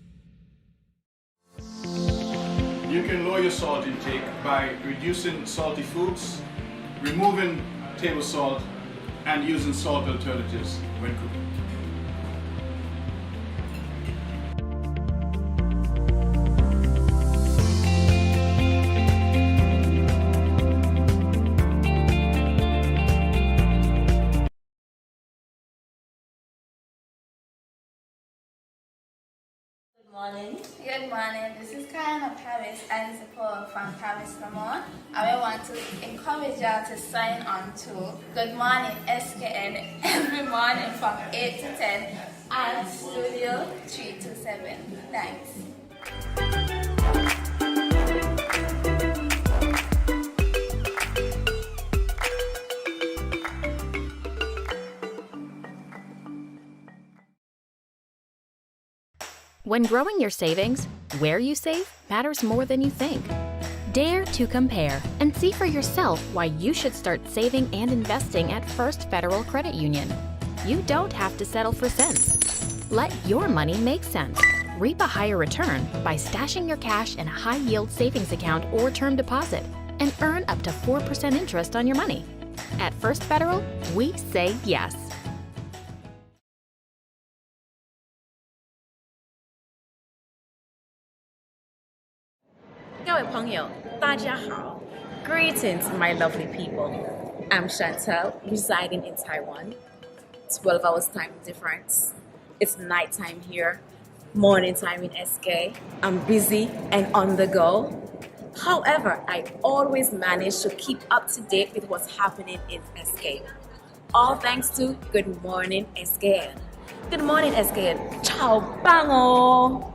You can lower your salt intake by reducing salty foods, removing table salt, and using salt alternatives when cooking. Good morning. This is Karen of Paris and support from Paris Lamont. I want to encourage y'all to sign on to Good Morning SKN every morning from 8 to 10 and Studio 327. Thanks. When growing your savings, where you save matters more than you think. Dare to compare and see for yourself why you should start saving and investing at First Federal Credit Union. You don't have to settle for cents. Let your money make sense. Reap a higher return by stashing your cash in a high-yield savings account or term deposit and earn up to 4% interest on your money. At First Federal, we say yes. 各位朋友，大家好. Greetings, my lovely people. I'm Chantel, residing in Taiwan. 12 hours time difference. It's nighttime here, morning time in SK. I'm busy and on the go. However, I always manage to keep up to date with what's happening in SK. All thanks to Good Morning SKN. Good morning SKN. Ciao, bango.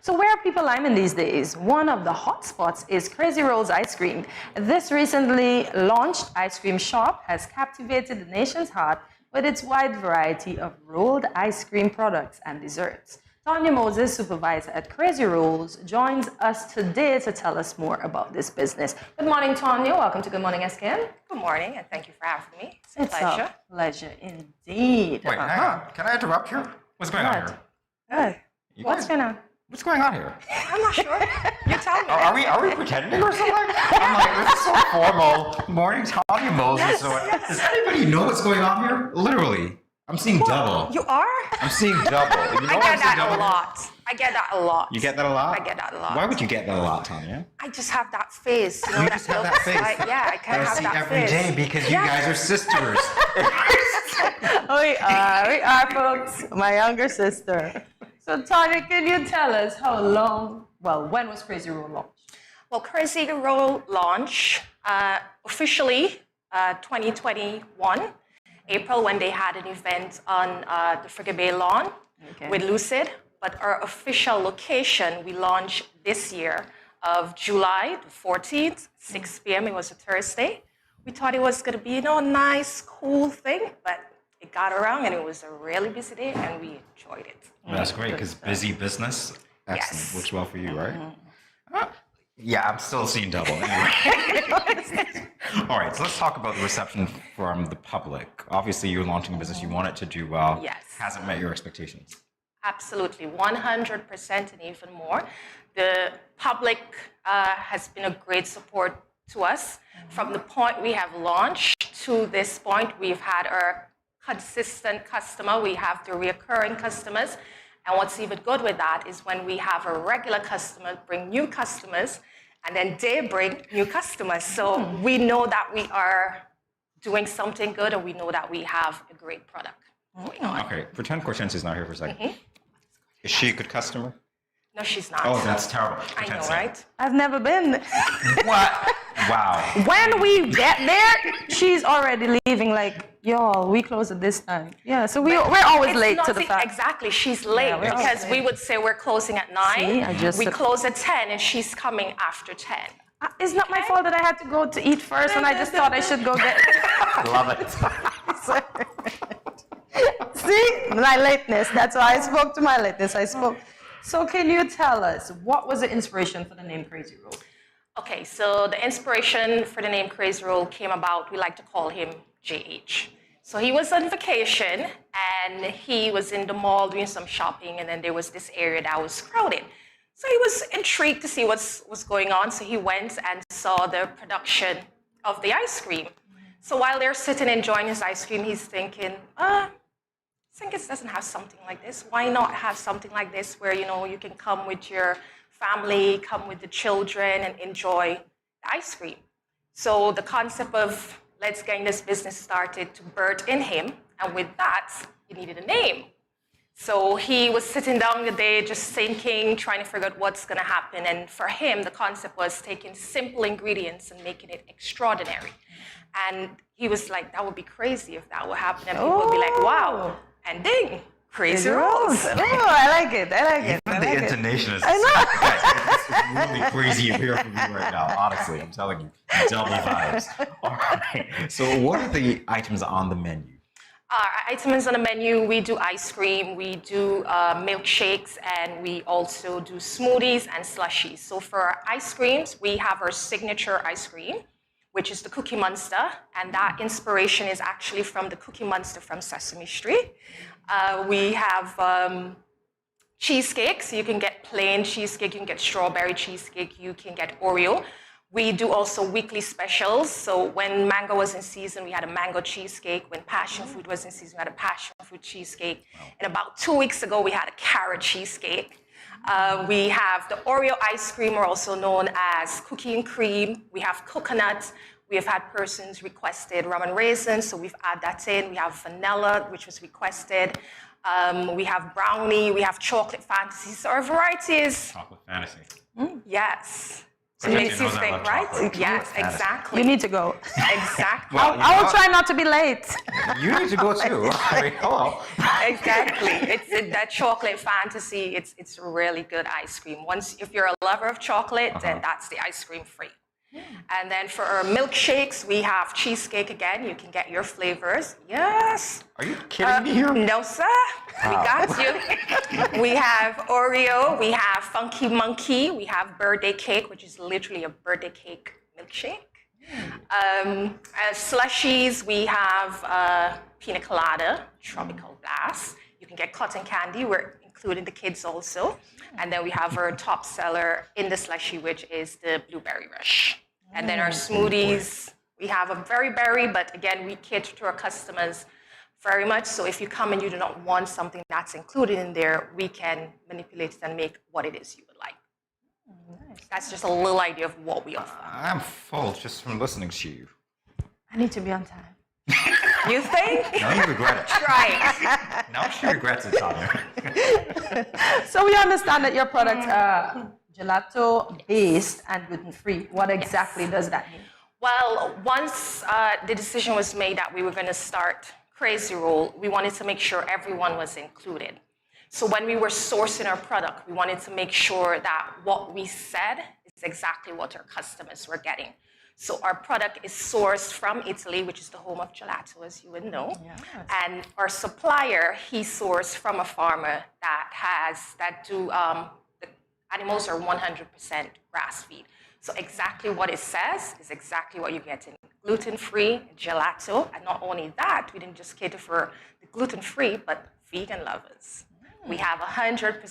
So where are people liming these days? One of the hot spots is Crazy Rolls Ice Cream. This recently launched ice cream shop has captivated the nation's heart with its wide variety of rolled ice cream products and desserts. Tanya Moses, supervisor at Crazy Rolls, joins us today to tell us more about this business. Good morning, Tanya. Welcome to Good Morning SKN. Good morning, and thank you for having me. It's a It's pleasure. a pleasure indeed. Wait, hang on. Can I interrupt here? What's going on here? Good. You What's guys- going on? What's going on here? I'm not sure. You tell me. Are we pretending or something? I'm like, this is so formal. Morning, Tanya Moses. Yes. Does anybody know what's going on here? Literally, I'm seeing double. You are? I'm seeing double. You know I I'm get seeing that double? a lot. I get that a lot. You get that a lot? I get that a lot. Why would you get that a lot, Tanya? I just have that face. You, know, You that just have looks that face. Like, yeah, I kind That of I have see that every face. day because you guys are sisters. We are, folks. My younger sister. So, Tanya, can you tell us how long, when was Crazy Roll launched? Well, Crazy Roll launch officially 2021, April, when they had an event on the Frigga Bay lawn with Lucid. But our official location, we launched this year of July the 14th, 6 p.m. It was a Thursday. We thought it was going to be, a nice, cool thing, but it got around, and it was a really busy day, and we enjoyed it. That's great, because busy business, excellent. Yes. Works well for you, right? Yeah, I'm still seeing double. Anyway. All right, so let's talk about the reception from the public. Obviously, you're launching a business, you want it to do well. Yes. Hasn't met your expectations. Absolutely, 100% and even more. The public has been a great support to us. From the point we have launched to this point, we've had our consistent customer, we have the recurring customers. And what's even good with that is when we have a regular customer bring new customers, and then they bring new customers. So we know that we are doing something good, and we know that we have a great product going on. Okay, pretend Hortensia's not here for a second. Is she a good customer? No, she's not. Oh, that's terrible. I know, right? I've never been. What? Wow. When we get there, she's already leaving. Like, yo, we close at this time. Yeah, so we're always It's late not to the fact. Exactly, she's late Yeah, we're because always we late. would say we're closing at 9. We close at 10, and she's coming after 10. It's not my fault that I had to go to eat first, and I just thought I should go get. Love it. See, my lateness. That's why I spoke to my lateness. So can you tell us, what was the inspiration for the name Crazy Roll? Okay, so the inspiration for the name Crazy Roll came about, we like to call him JH. So he was on vacation, and he was in the mall doing some shopping, and then there was this area that was crowded. So he was intrigued to see what's going on, so he went and saw the production of the ice cream. So while they're sitting enjoying his ice cream, he's thinking, St. Kitts doesn't have something like this. Why not have something like this where, you know, you can come with your family, come with the children, and enjoy the ice cream? So the concept of let's get this business started to birth in him, and with that, he needed a name. So he was sitting down the day just thinking, trying to figure out what's going to happen. And for him, the concept was taking simple ingredients and making it extraordinary. And he was like, that would be crazy if that would happen. And people would be like, wow. And ding, Crazy Rolls. Oh, I like it. I like it. Even the intonation is. I know. Guys, it's really crazy up here for me right now. Honestly, I'm telling you, double vibes. All right. So, what are the items on the menu? Our items on the menu, we do ice cream, we do milkshakes, and we also do smoothies and slushies. So for our ice creams, we have our signature ice cream, which is the Cookie Monster, and that inspiration is actually from the Cookie Monster from Sesame Street. We have cheesecake, so you can get plain cheesecake, you can get strawberry cheesecake, you can get Oreo. We do also weekly specials. So when mango was in season, we had a mango cheesecake. When passion fruit was in season, we had a passion fruit cheesecake. And about 2 weeks ago, we had a carrot cheesecake. We have the Oreo ice cream, or also known as cookie and cream. We have coconut. We have had persons requested rum and raisins, so we've added that in. We have vanilla, which was requested. We have brownie. We have chocolate fantasy. So our variety is... Chocolate fantasy. Yes. So it makes you think, right? Yes, exactly. You need to go. Exactly. Well, I will try not to be late. You need to go too. I mean, hello. Exactly. It's that chocolate fantasy. It's really good ice cream. If you're a lover of chocolate, then that's the ice cream for you. And then for our milkshakes, we have cheesecake again. You can get your flavors. Yes. Are you kidding me here? No, sir. We got you. We have Oreo. We have Funky Monkey. We have birthday cake, which is literally a birthday cake milkshake. As slushies, we have pina colada, tropical blast. You can get cotton candy. We're including the kids also. And then we have our top seller in the slushie, which is the blueberry rush. And then our smoothies, we have a very berry, but again, we cater to our customers very much. So if you come and you do not want something that's included in there, we can manipulate it and make what it is you would like. Nice. That's just a little idea of what we offer. I'm full just from listening to you. I need to be on time. You think? Now you regret it. Try it. Now she regrets it, Tanya. So we understand that your products are gelato-based and gluten-free. What exactly does that mean? Well, once the decision was made that we were going to start Crazy Roll, we wanted to make sure everyone was included. So when we were sourcing our product, we wanted to make sure that what we said is exactly what our customers were getting. So our product is sourced from Italy, which is the home of gelato, as you would know. Yes. And our supplier, he sourced from a farmer the animals are 100% grass feed. So exactly what it says is exactly what you're getting. Gluten-free gelato, and not only that, we didn't just cater for the gluten-free, but vegan lovers. We have 100%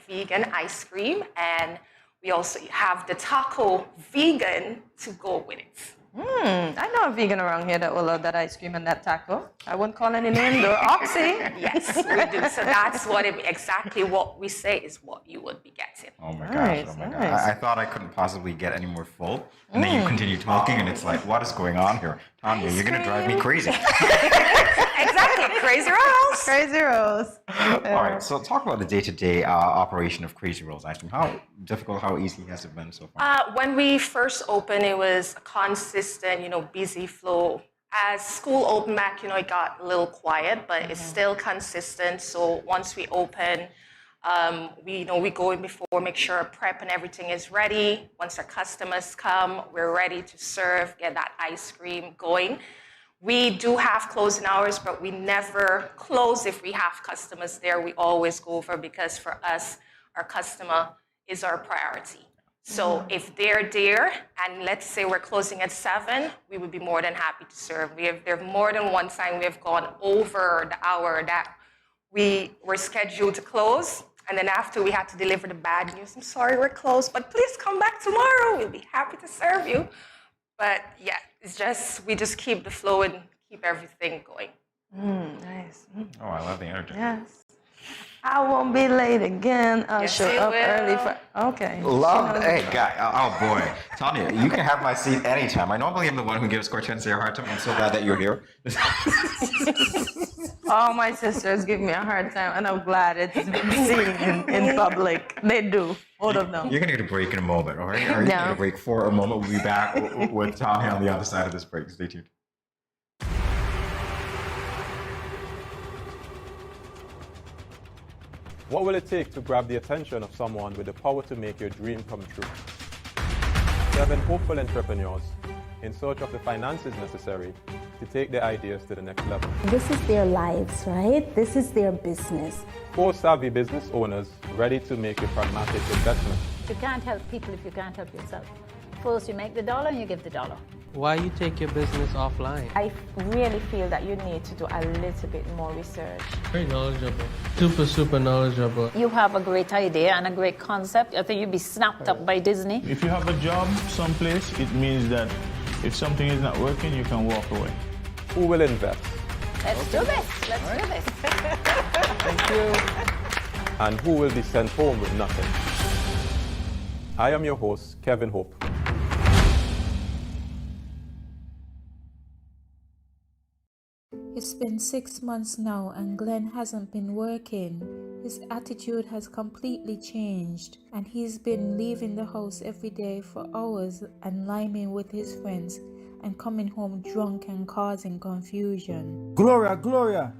vegan ice cream, and we also have the taco vegan to go with it. I know a vegan around here that will love that ice cream and that taco. I wouldn't call any name though. Oxy. Yes, we do. So that's exactly what we say is what you would be getting. Oh my Nice, gosh, oh my nice. gosh. I thought I couldn't possibly get any more full. And then you continue talking and it's like, what is going on here? Tanya, you're going to drive me crazy. Exactly, Crazy Rolls. Crazy Rolls. All right, so talk about the day-to-day operation of Crazy Rolls ice cream. How difficult, how easy has it been so far? When we first opened, it was a consistent, busy flow. As school opened back, it got a little quiet, but it's still consistent. So once we open, we go in before, make sure our prep and everything is ready. Once our customers come, we're ready to serve, get that ice cream going. We do have closing hours, but we never close if we have customers there. We always go over because for us, our customer is our priority. So if they're there, and let's say we're closing at 7, we would be more than happy to serve. There more than one time we have gone over the hour that we were scheduled to close, and then after we had to deliver the bad news. I'm sorry, we're closed, but please come back tomorrow. We'll be happy to serve you. But yeah, we just keep the flow and keep everything going. Nice. Oh, I love the energy. Yes. I won't be late again. I'll Yes, show you up will. early for. Okay. Love, hey, guy, oh boy. Tanya, you can have my seat anytime. I normally am the one who gives Cortensia a hard time. I'm so glad that you're here. All my sisters give me a hard time, and I'm glad it's seen in public. They do, both of them. You're going to get a break in a moment, all right? Are you going to get a break for a moment? We'll be back with Tanya on the other side of this break. Stay tuned. What will it take to grab the attention of someone with the power to make your dream come true? 7 hopeful entrepreneurs in search of the finances necessary to take their ideas to the next level. This is their lives, right? This is their business. 4 savvy business owners ready to make a pragmatic investment. You can't help people if you can't help yourself. First, you make the dollar and you give the dollar. Why you take your business offline? I really feel that you need to do a little bit more research. Very knowledgeable. Super knowledgeable. You have a great idea and a great concept. I think you'd be snapped up by Disney. If you have a job someplace, it means that if something is not working, you can walk away. Who will invest? Let's do this. Let's do this. Thank you. And who will be sent home with nothing? I am your host, Kevin Hope. It's been 6 months now and Glenn hasn't been working. His attitude has completely changed and he's been leaving the house every day for hours and liming with his friends and coming home drunk and causing confusion. Gloria,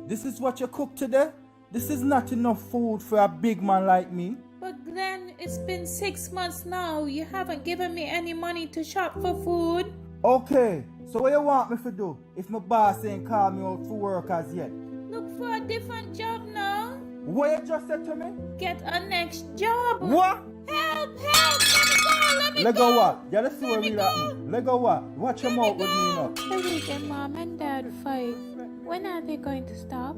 this is what you cook today? This is not enough food for a big man like me. But Glenn, it's been 6 months now. You haven't given me any money to shop for food. Okay, so what you want me to do if my boss ain't called me out for work as yet? Look for a different job now. What you just said to me? Get a next job. What? Help! Let me go! Let go what? Yeah, let's see what really happening. Let go what? Watch your mouth with me now. The weekend mom and dad fight. When are they going to stop?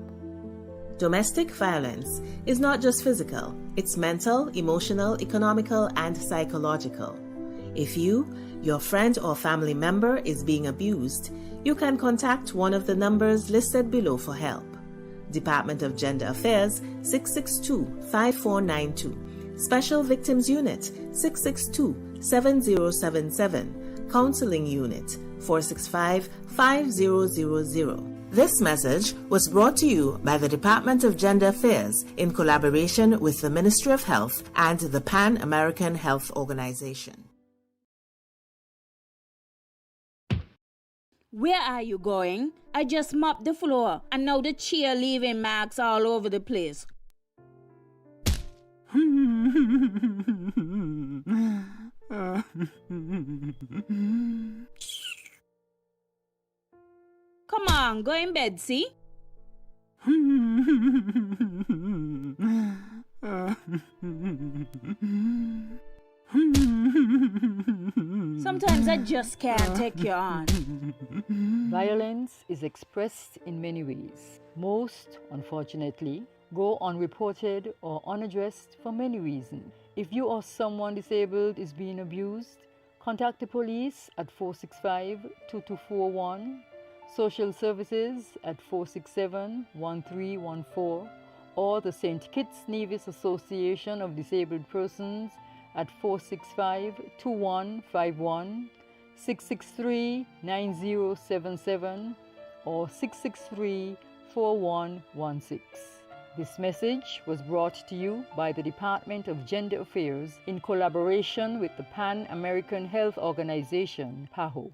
Domestic violence is not just physical, it's mental, emotional, economical, and psychological. If you, your friend or family member is being abused, you can contact one of the numbers listed below for help. Department of Gender Affairs 662-5492, Special Victims Unit 662-7077, Counseling Unit 465-5000. This message was brought to you by the Department of Gender Affairs in collaboration with the Ministry of Health and the Pan American Health Organization. Where are you going? I just mopped the floor and now the chair leaving marks all over the place. Come on, go in bed, see? Sometimes I just can't take you on. Violence is expressed in many ways. Most, unfortunately, go unreported or unaddressed for many reasons. If you or someone disabled is being abused, contact the police at 465-2241, social services at 467-1314, or the St. Kitts Nevis Association of Disabled Persons at 465-2151, 663-9077, or 663-4116. This message was brought to you by the Department of Gender Affairs in collaboration with the Pan American Health Organization, PAHO.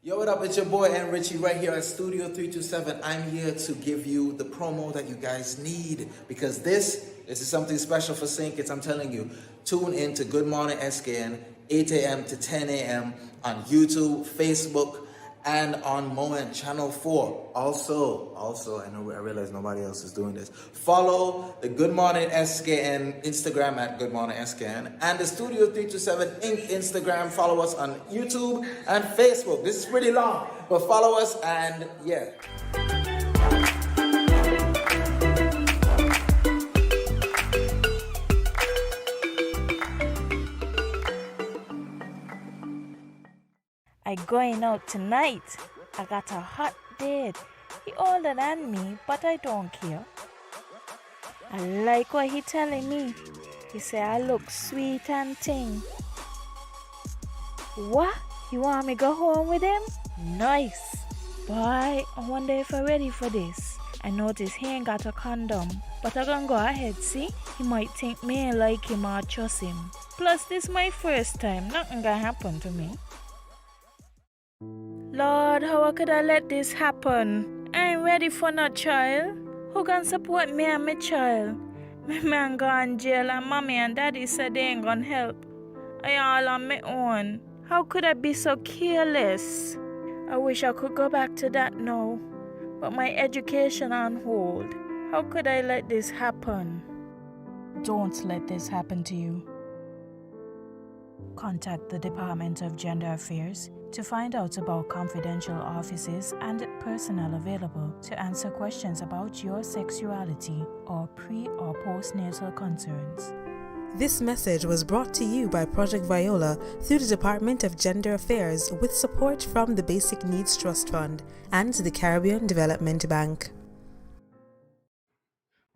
Yo, what up? It's your boy N Richie right here at Studio 327. I'm here to give you the promo that you guys need because this is something special for St. Kitts. I'm telling you, tune in to Good Morning SKN, 8 a.m. to 10 a.m. on YouTube, Facebook, and on Moment Channel 4. Also, I realize nobody else is doing this. Follow the Good Morning SKN Instagram at Good Morning SKN and the Studio 327 Inc. Instagram. Follow us on YouTube and Facebook. This is pretty long, but follow us and yeah. I going out tonight. I got a hot date. He older than me, but I don't care. I like what he telling me. He say I look sweet and ting. What? You want me go home with him? Nice. Boy, I wonder if I'm ready for this. I notice he ain't got a condom, but I gonna go ahead, see? He might think me ain't like him or trust him. Plus, this my first time. Nothing gonna happen to me. Lord, how could I let this happen? I ain't ready for no child. Who can support me and my child? My man gone jail and mommy and daddy said they ain't gonna help. I all on my own. How could I be so careless? I wish I could go back to that now. But my education on hold. How could I let this happen? Don't let this happen to you. Contact the Department of Gender Affairs to find out about confidential offices and personnel available to answer questions about your sexuality or pre- or postnatal concerns. This message was brought to you by Project Viola through the Department of Gender Affairs with support from the Basic Needs Trust Fund and the Caribbean Development Bank.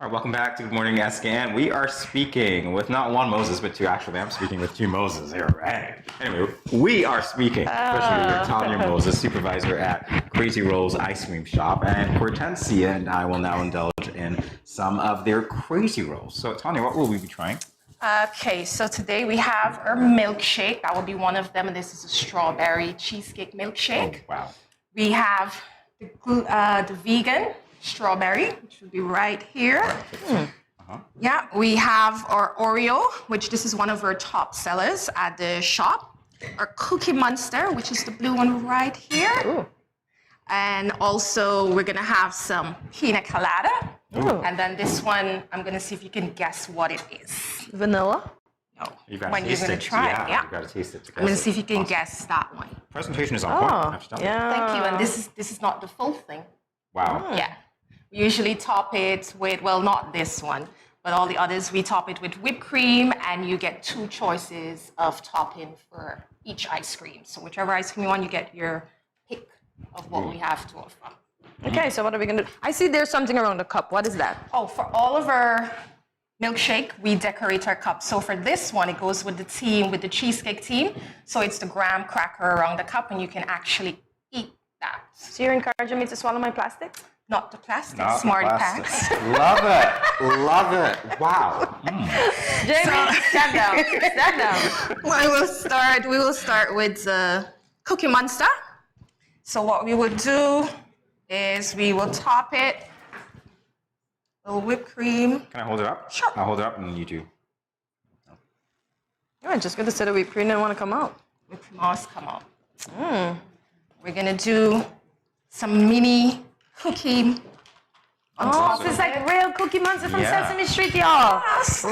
All right, welcome back to Good Morning SKN. We are speaking with not one Moses, but two. Actually, I'm speaking with two Moses here, right? Anyway, we are speaking, especially with Tanya Moses, supervisor at Crazy Rolls Ice Cream Shop, and Hortensia and I will now indulge in some of their Crazy Rolls. So, Tanya, what will we be trying? Okay, so today we have our milkshake. That will be one of them, and this is a strawberry cheesecake milkshake. Oh, wow. We have the vegan strawberry, which will be right here. Yeah, we have our Oreo, which this is one of our top sellers at the shop. Our Cookie Monster, which is the blue one right here. Ooh. And also we're gonna have some pina colada. Ooh. And then this one, I'm gonna see if you can guess what it is. Vanilla? No. You gotta When you're taste gonna it. try it, yeah. You gotta taste it. I'm gonna see if you can guess that one. Presentation is on point. I have to tell you. Thank you. And this is not the full thing. Wow. Yeah. We usually top it with, well, not this one, but all the others, we top it with whipped cream, and you get two choices of topping for each ice cream. So whichever ice cream you want, you get your pick of what we have to offer. Okay, so what are we going to do? I see there's something around the cup. What is that? Oh, for all of our milkshake, we decorate our cup. So for this one, it goes with the theme, with the cheesecake theme. So it's the graham cracker around the cup, and you can actually eat that. So you're encouraging me to swallow my plastic? Not the plastic, Not the Smarty plastic. Packs. Love it. Love it. Wow. Jamie, stand down. Stand down. We will start with Cookie Monster. So what we would do is we will top it a little whipped cream. Can I hold it up? Sure. I'll hold it up and you do. You're just going to say the whipped cream didn't want to come out. Whipped cream must come out. We're going to do some mini cookie. Oh, so it's like real Cookie Monster from Yeah. Sesame Street, y'all. Yes.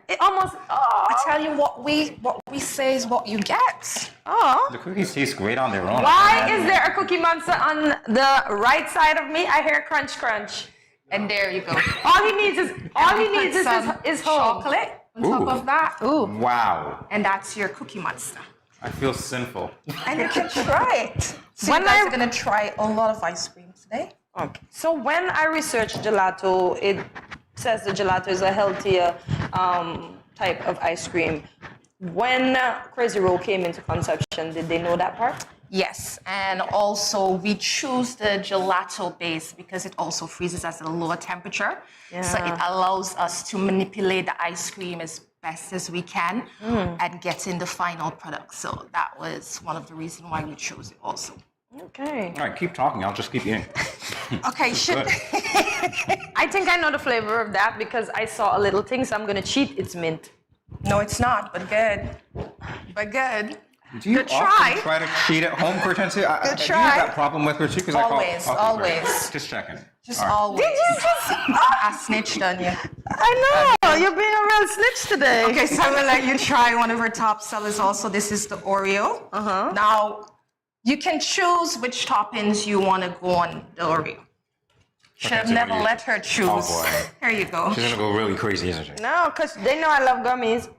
It almost, I tell you what we say is what you get. Oh. The cookies taste great on their own. Why is there a Cookie Monster on the right side of me? I hear crunch, crunch. And there you go. All he needs is home. Chocolate on top of that. Ooh. Wow. And that's your Cookie Monster. I feel sinful. And you can try it. So When you guys I- are gonna try a lot of ice cream today. Okay. So when I researched gelato, it says the gelato is a healthier type of ice cream. When Crazy Roll came into conception, did they know that part? Yes, and also we choose the gelato base because it also freezes at a lower temperature. So it allows us to manipulate the ice cream as best as we can and get in the final product. So that was one of the reasons why we chose it also. Okay. All right, keep talking. I'll just keep eating. Okay, Good. I think I know the flavor of that because I saw a little thing, so I'm gonna cheat. It's mint. No, it's not, but good. But good. Do you Good often try. try to cheat at home, Cortensia? Good Do you have try. that problem with her too? 'Cause Always, okay, always. great. Just checking. Just All right. always. Did you just? I snitched on you. I know. You're being a real snitch today. Okay, so I'm gonna let you try one of our top sellers also. This is the Oreo. Now, you can choose which toppings you want to go on the Oreo. Should have so never you- let her choose. Oh, boy. Here you go. She's gonna go really crazy, isn't she? No, because they know I love gummies.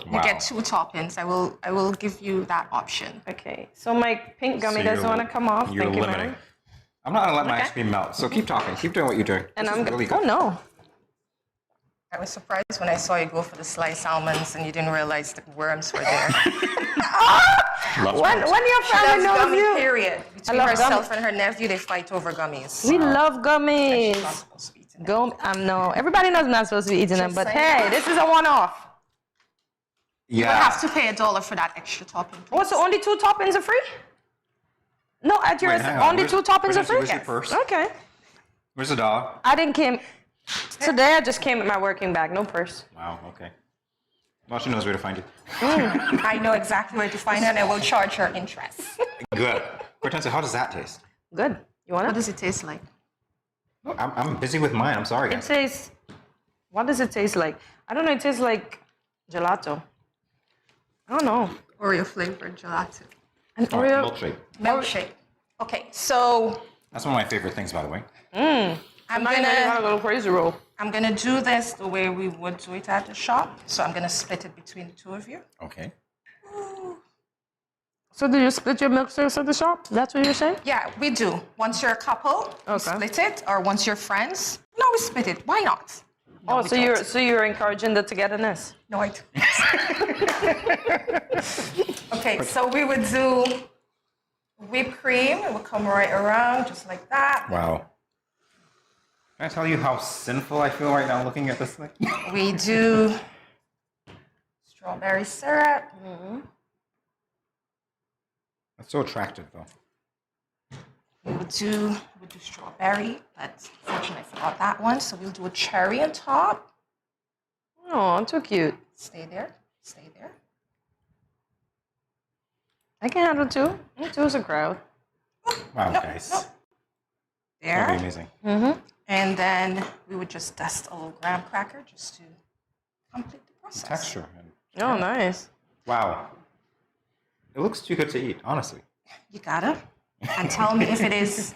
You get two toppings. I will give you that option. Okay, so my pink gummy So doesn't want to come off. You're Thank you, limiting. ma'am. I'm not gonna let my Okay. ice cream melt. So keep talking. Keep doing what you're doing. And This I'm is really Oh good. no. I was surprised when I saw you go for the sliced almonds and you didn't realize the worms were there. Loves When worms. your She family loves knows gummy, you. period. Between love herself gummy. and her nephew, they fight over gummies. We love She's gummies. not supposed to be eating them. Go. No. Everybody knows I'm not supposed to be eating them, Just but saying. hey, this is a one-off. You will Yeah. have to pay $1 for that extra topping. please. Oh, so only 2 toppings are free? No, at yours, hang on. only Where's- 2 toppings are where's free? your purse? Okay. Where's the dollar? I didn't came. Today I just came with my working bag, no purse. Wow. Okay. Well, she knows where to find you. I know exactly where to find her and I will charge her interest. Good. Cortensia, how does that taste? Good. You want What it? does it taste like? No, I'm busy with mine. I'm sorry, It guys. tastes. What does it taste like? I don't know. It tastes like gelato. I don't know. Oreo flavored gelato. An Oh, Oreo. milkshake. Milkshake. Okay, so That's one of my favorite things, by the way. I'm Now you know you got a little crazy roll. I'm gonna do this the way we would do it at the shop. So I'm gonna split it between the two of you. Okay. So do you split your milkshakes at the shop? That's what you're saying? Yeah, we do. Once you're a couple, we split it, or once you're friends, no, we split it. Why not? No, Oh, we so don't. you're encouraging the togetherness? No, I don't. Okay, so we would do whipped cream. It would come right around just like that. Wow. Can I tell you how sinful I feel right now looking at this thing? We do strawberry syrup. That's so attractive, though. We would do strawberry, but unfortunately I forgot that one. So we'll do a cherry on top. Oh, too cute. Stay there. Stay there. I can handle 2. 2 is a crowd. Wow, guys. That'd There. be amazing. And then we would just dust a little graham cracker just to complete the process. Texture. Oh, nice. Wow. It looks too good to eat, honestly. You gotta. And tell me if it is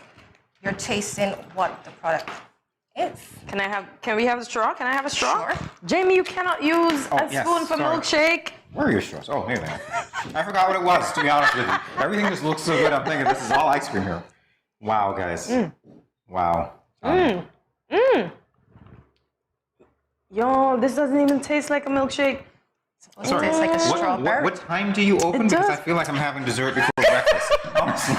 you're tasting what the product is. Can we have a straw? Can I have a straw? Sure. Jamie, you cannot use Oh, a yes, spoon for sorry. milkshake. Where are your straws? Oh, here they are. I forgot what it was, to be honest with you. Everything just looks so good. I'm thinking this is all ice cream here. Wow, guys. Wow. Yo, this doesn't even taste like a milkshake. It's supposed to taste like a strawberry. What time do you open? Because I feel like I'm having dessert before breakfast. Honestly.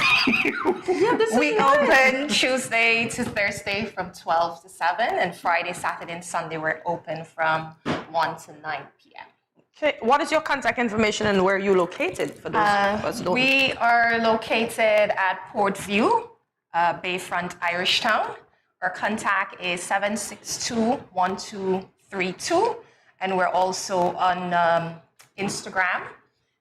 We open Tuesday to Thursday from 12 to 7, and Friday, Saturday, and Sunday we're open from 1 to 9 p.m. Okay, what is your contact information and where are you located for those? We are located at Port View, Bayfront, Irish Town. Our contact is 762-1232, and we're also on Instagram.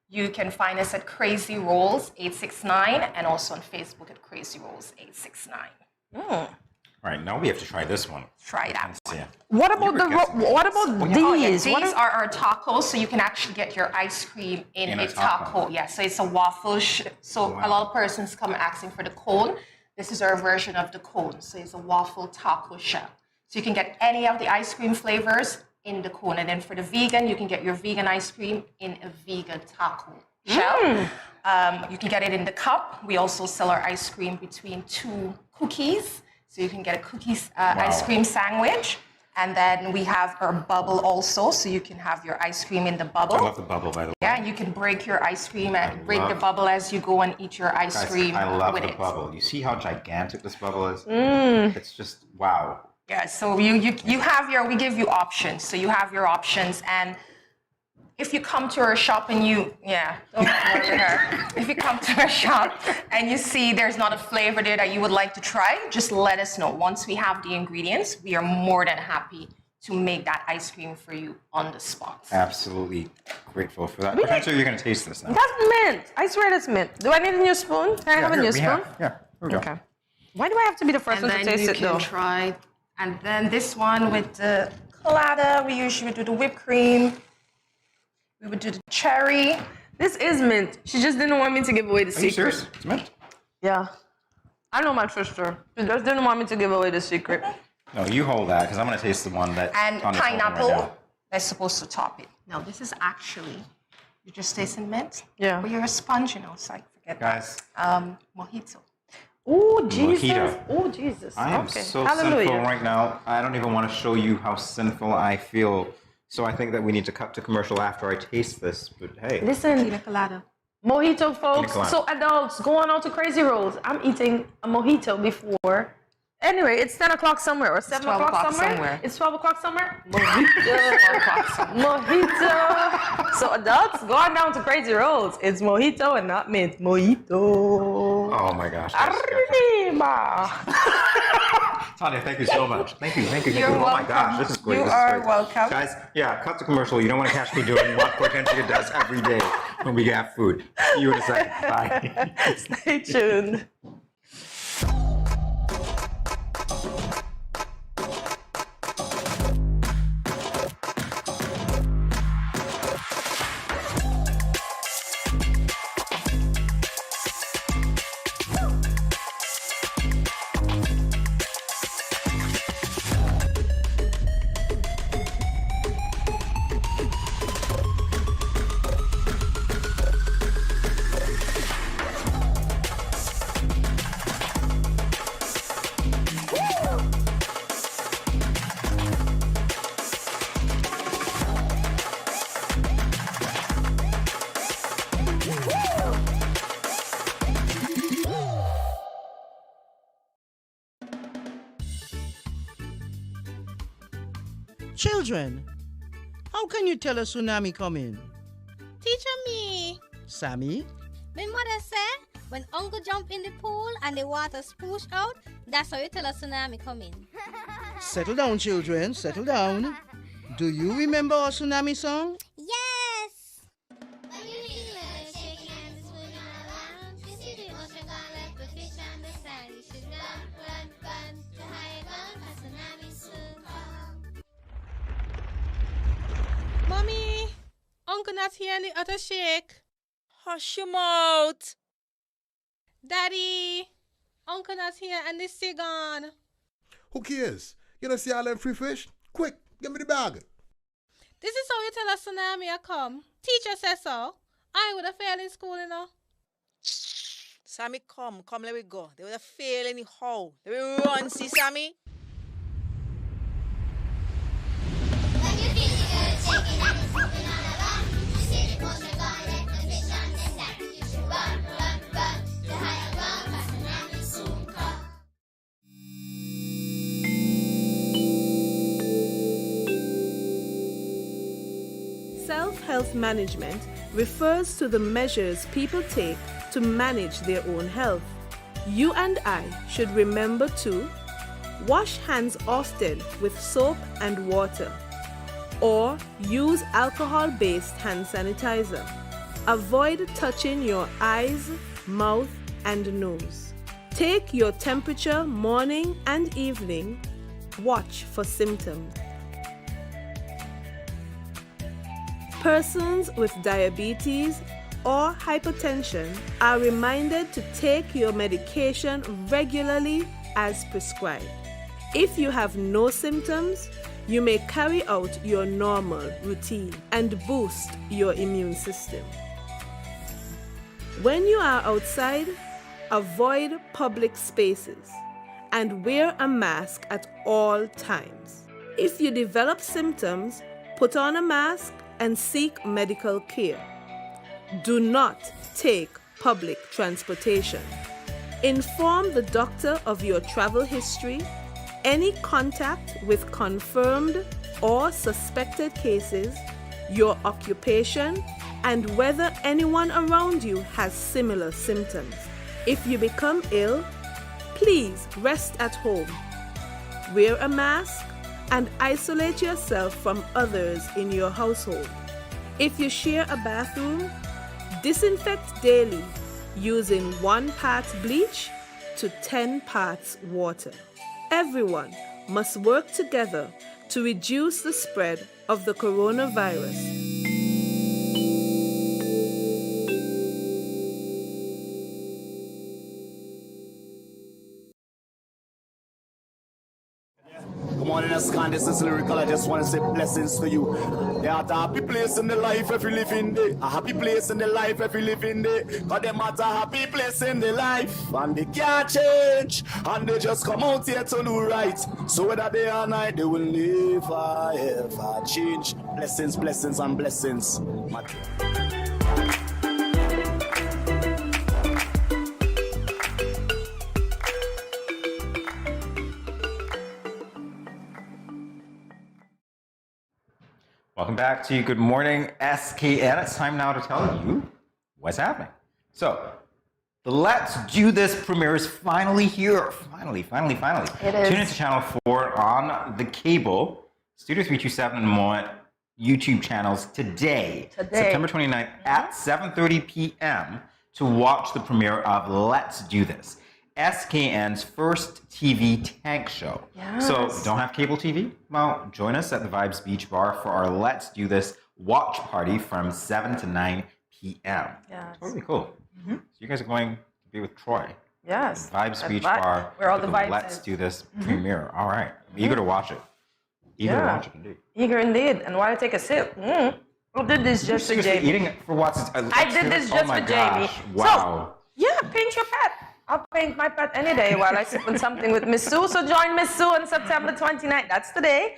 You can find us at Crazy Rolls 869 and also on Facebook at Crazy Rolls 869. All right, now we have to try this one. Try that one. What about these? Oh, yeah, these are our tacos, so you can actually get your ice cream in a taco. Yeah, so it's a waffle. So a lot of persons come asking for the cone. This is our version of the cone. So it's a waffle taco shell. So you can get any of the ice cream flavors in the cone. And then for the vegan, you can get your vegan ice cream in a vegan taco shell. You can get it in the cup. We also sell our ice cream between 2 cookies. So you can get a cookies ice cream sandwich. And then we have our bubble also. So you can have your ice cream in the bubble. I love the bubble, by the way. Yeah, you can break your ice cream and break the bubble as you go and eat your ice cream I love with the it. bubble. You see how gigantic this bubble is? It's just, wow. Yeah, so you have we give you options. So you have your options, and if you come to our shop and if you come to our shop and you see there's not a flavor there that you would like to try, just let us know. Once we have the ingredients, we are more than happy to make that ice cream for you on the spot. Absolutely grateful for that. I'm sure you're going to taste this now. That's mint. I swear that's mint. Do I need a new spoon? Can I have a new spoon? Yeah, here we go. Okay. Why do I have to be the first one to taste it, though? And then you can try. And then this one with the colada, we usually do the whipped cream. We would do the cherry. This is mint. She just didn't want me to give away the Are you secret. serious? It's mint? Yeah. I know my sister. She just didn't want me to give away the secret. No, you hold that because I'm going to taste the one that And Tanya's holding pineapple, right now. that's supposed to top it. No, this is actually, you're just tasting mint. Yeah. But you're a sponge, so I forget Guys. that. Mojito. Oh, Jesus. Mojito. Oh, Jesus. I am okay. so Hallelujah. sinful right now. I don't even want to show you how sinful I feel. So I think that we need to cut to commercial after I taste this. But hey. Listen. Pina colada. Mojito, folks. colada. So adults, go on out to Crazy Rolls. I'm eating a mojito before. Anyway, it's 10 o'clock somewhere or 7 12 o'clock o'clock somewhere. It's 12 o'clock somewhere. Mojito. 12 o'clock somewhere. Mojito. So adults, go on down to Crazy Rolls. It's mojito and not mint. Mojito. Oh my gosh. Arriba. Tanya, thank you so much. Thank you. You're Oh my welcome. gosh, this is great. You This is are great. welcome. Guys, yeah, cut to commercial. You don't want to catch me doing what Hortensia does every day when we have food. See you in a second. Bye. Stay tuned. Children, how can you tell a tsunami coming? Teacher me. Sammy? My mother said when uncle jump in the pool and the water spoosh out, that's how you tell a tsunami coming. Settle down, children, settle down. Do you remember our tsunami song? Yes! When you realize shaking hands is moving around, you see the ocean gone left the fish on the sand. You should run to higher ground, a tsunami soon come. Mommy, Uncle not here and the other shake. Hush your mouth. Daddy, Uncle not here and the sea gone. Who cares? You don't see all them free fish? Quick, give me the bag. This is how you tell a tsunami a come. Teacher says so. I would have failed in school, you know. Sammy, come, let me go. They would have failed anyhow. Let me run, see, Sammy. When health management refers to the measures people take to manage their own health. You and I should remember to wash hands often with soap and water, or use alcohol-based hand sanitizer. Avoid touching your eyes, mouth, and nose. Take your temperature morning and evening. Watch for symptoms. Persons with diabetes or hypertension are reminded to take your medication regularly as prescribed. If you have no symptoms, you may carry out your normal routine and boost your immune system. When you are outside, avoid public spaces and wear a mask at all times. If you develop symptoms, put on a mask and seek medical care. Do not take public transportation. Inform the doctor of your travel history, any contact with confirmed or suspected cases, your occupation, and whether anyone around you has similar symptoms. If you become ill, please rest at home. Wear a mask and isolate yourself from others in your household. If you share a bathroom, disinfect daily using 1 part bleach to 10 parts water. Everyone must work together to reduce the spread of the coronavirus. Good morning, SKN. This is Lyrical. I just want to say blessings to you. There are a happy place in the life if you live in there. A happy place in the life if you live in there. Cause them at a happy place in the life. And they can't change. And they just come out here to do right. So whether day or night, they will never ever change. Blessings, blessings, and blessings. Welcome back to Good Morning SKN. It's time now to tell you what's happening. So, the Let's Do This premiere is finally here. Finally. It is. Tune into Channel 4 on the cable, Studio 327 and more YouTube channels today. September 29th at 7:30 p.m. to watch the premiere of Let's Do This, SKN's first TV tank show. Yes. So, don't have cable TV? Well, join us at the Vibes Beach Bar for our Let's Do This watch party from 7 to 9 p.m. Yes. Totally cool. So you guys are going to be with Troy. Yes. The Vibes At Beach Vi- Bar. where all for the vibes Let's is. Do This premiere. All right. I'm eager to watch it. Eager to watch it indeed. Eager indeed. And while I take a sip, who did this just for Seriously, Jamie? eating it for what? I did this just for Jamie. Wow. So, yeah, paint your pet. I'll paint my pet any day while I sip on something with Miss Sue. So join Miss Sue on September 29th, that's today,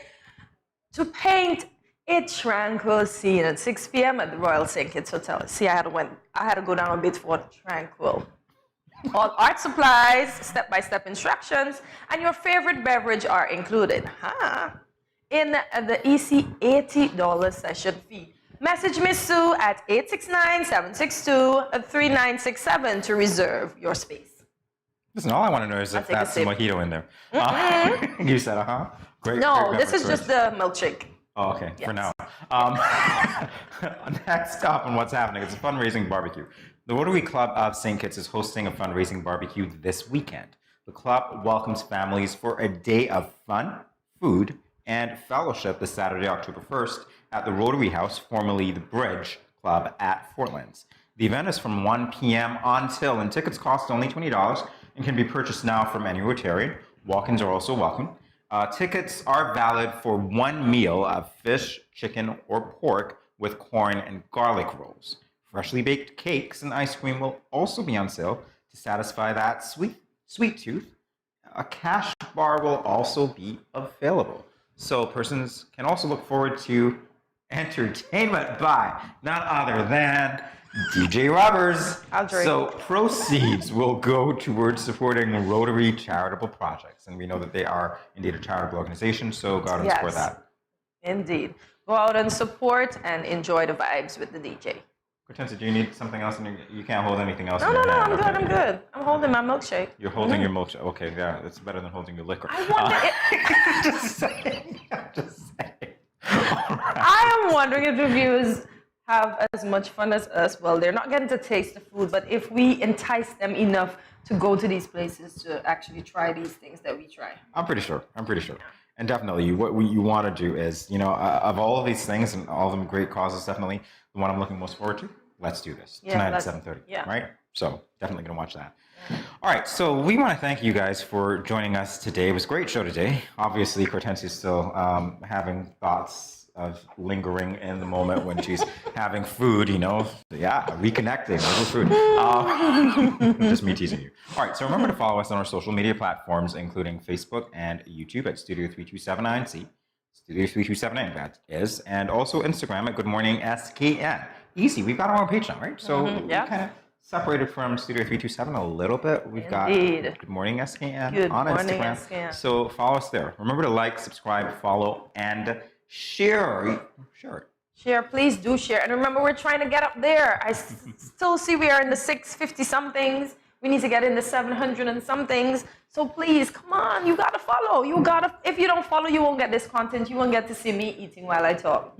to paint a tranquil scene at 6 p.m. at the Royal St. Kitts Hotel. See, I had to go down a bit for tranquil. All art supplies, step-by-step instructions, and your favorite beverage are included. In the EC $80 session fee. Message Miss Sue at 869-762-3967 to reserve your space. Listen, all I want to know is if that's the mojito in there. You said, Great. No, great this is just the milkshake. Oh, okay, Yes. for now. Next up on what's happening, it's a fundraising barbecue. The Rotary Club of St. Kitts is hosting a fundraising barbecue this weekend. The club welcomes families for a day of fun, food, and fellowship this Saturday, October 1st, at the Rotary House, formerly the Bridge Club at Fortlands. The event is from 1 p.m. until, and tickets cost only $20 and can be purchased now from any Rotarian. Walk-ins are also welcome. Tickets are valid for one meal of fish, chicken, or pork with corn and garlic rolls. Freshly baked cakes and ice cream will also be on sale to satisfy that sweet tooth. A cash bar will also be available. So persons can also look forward to entertainment by none other than DJ Robbers. So proceeds will go towards supporting Rotary charitable projects. And we know that they are indeed a charitable organization, so God support that. Indeed. Go out and support and enjoy the vibes with the DJ. Hortensia, do you need something else? You can't hold anything else No, in no, your no, hand. I'm good, I'm good. I'm holding my milkshake. You're holding your milkshake. Okay, yeah, it's better than holding your liquor. I wonder Just saying. I am wondering if the viewers have as much fun as us. Well, they're not getting to taste the food, but if we entice them enough to go to these places to actually try these things that we try. I'm pretty sure. And definitely, what you want to do is, of all of these things and all of them great causes, definitely the one I'm looking most forward to. Let's do this tonight at 7:30. Yeah. Right. So definitely gonna watch that. All right. So we want to thank you guys for joining us today. It was a great show today. Obviously, Hortensia is still having thoughts of lingering in the moment when she's having food. Yeah, reconnecting over food. Just me teasing you. All right. So remember to follow us on our social media platforms, including Facebook and YouTube at Studio 3279C. Studio 3279, that is, and also Instagram at Good Morning SKN. Easy, we've got our own page now, right? So we kind of separated from Studio 327 a little bit. We've got Good Morning SKN on Instagram. SKN. So follow us there. Remember to like, subscribe, follow, and share. Share, please do share. And remember, we're trying to get up there. I still see we are in the 650 somethings. We need to get in the 700 and somethings. So please, come on, you gotta follow. If you don't follow, you won't get this content. You won't get to see me eating while I talk.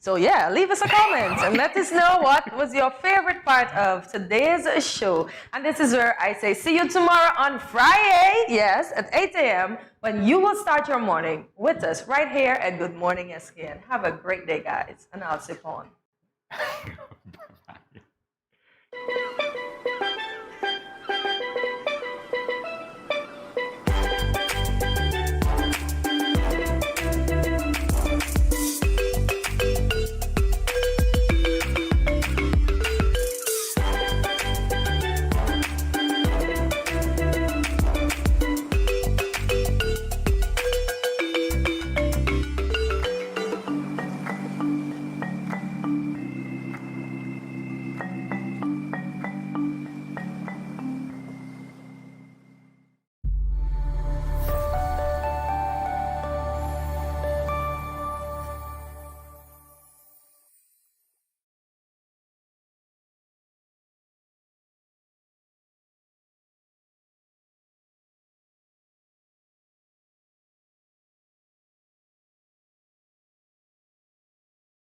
So yeah, leave us a comment and let us know what was your favorite part of today's show. And this is where I say, see you tomorrow on Friday, yes, at 8 a.m. when you will start your morning with us right here at Good Morning SKN. Have a great day, guys, and I'll sip on.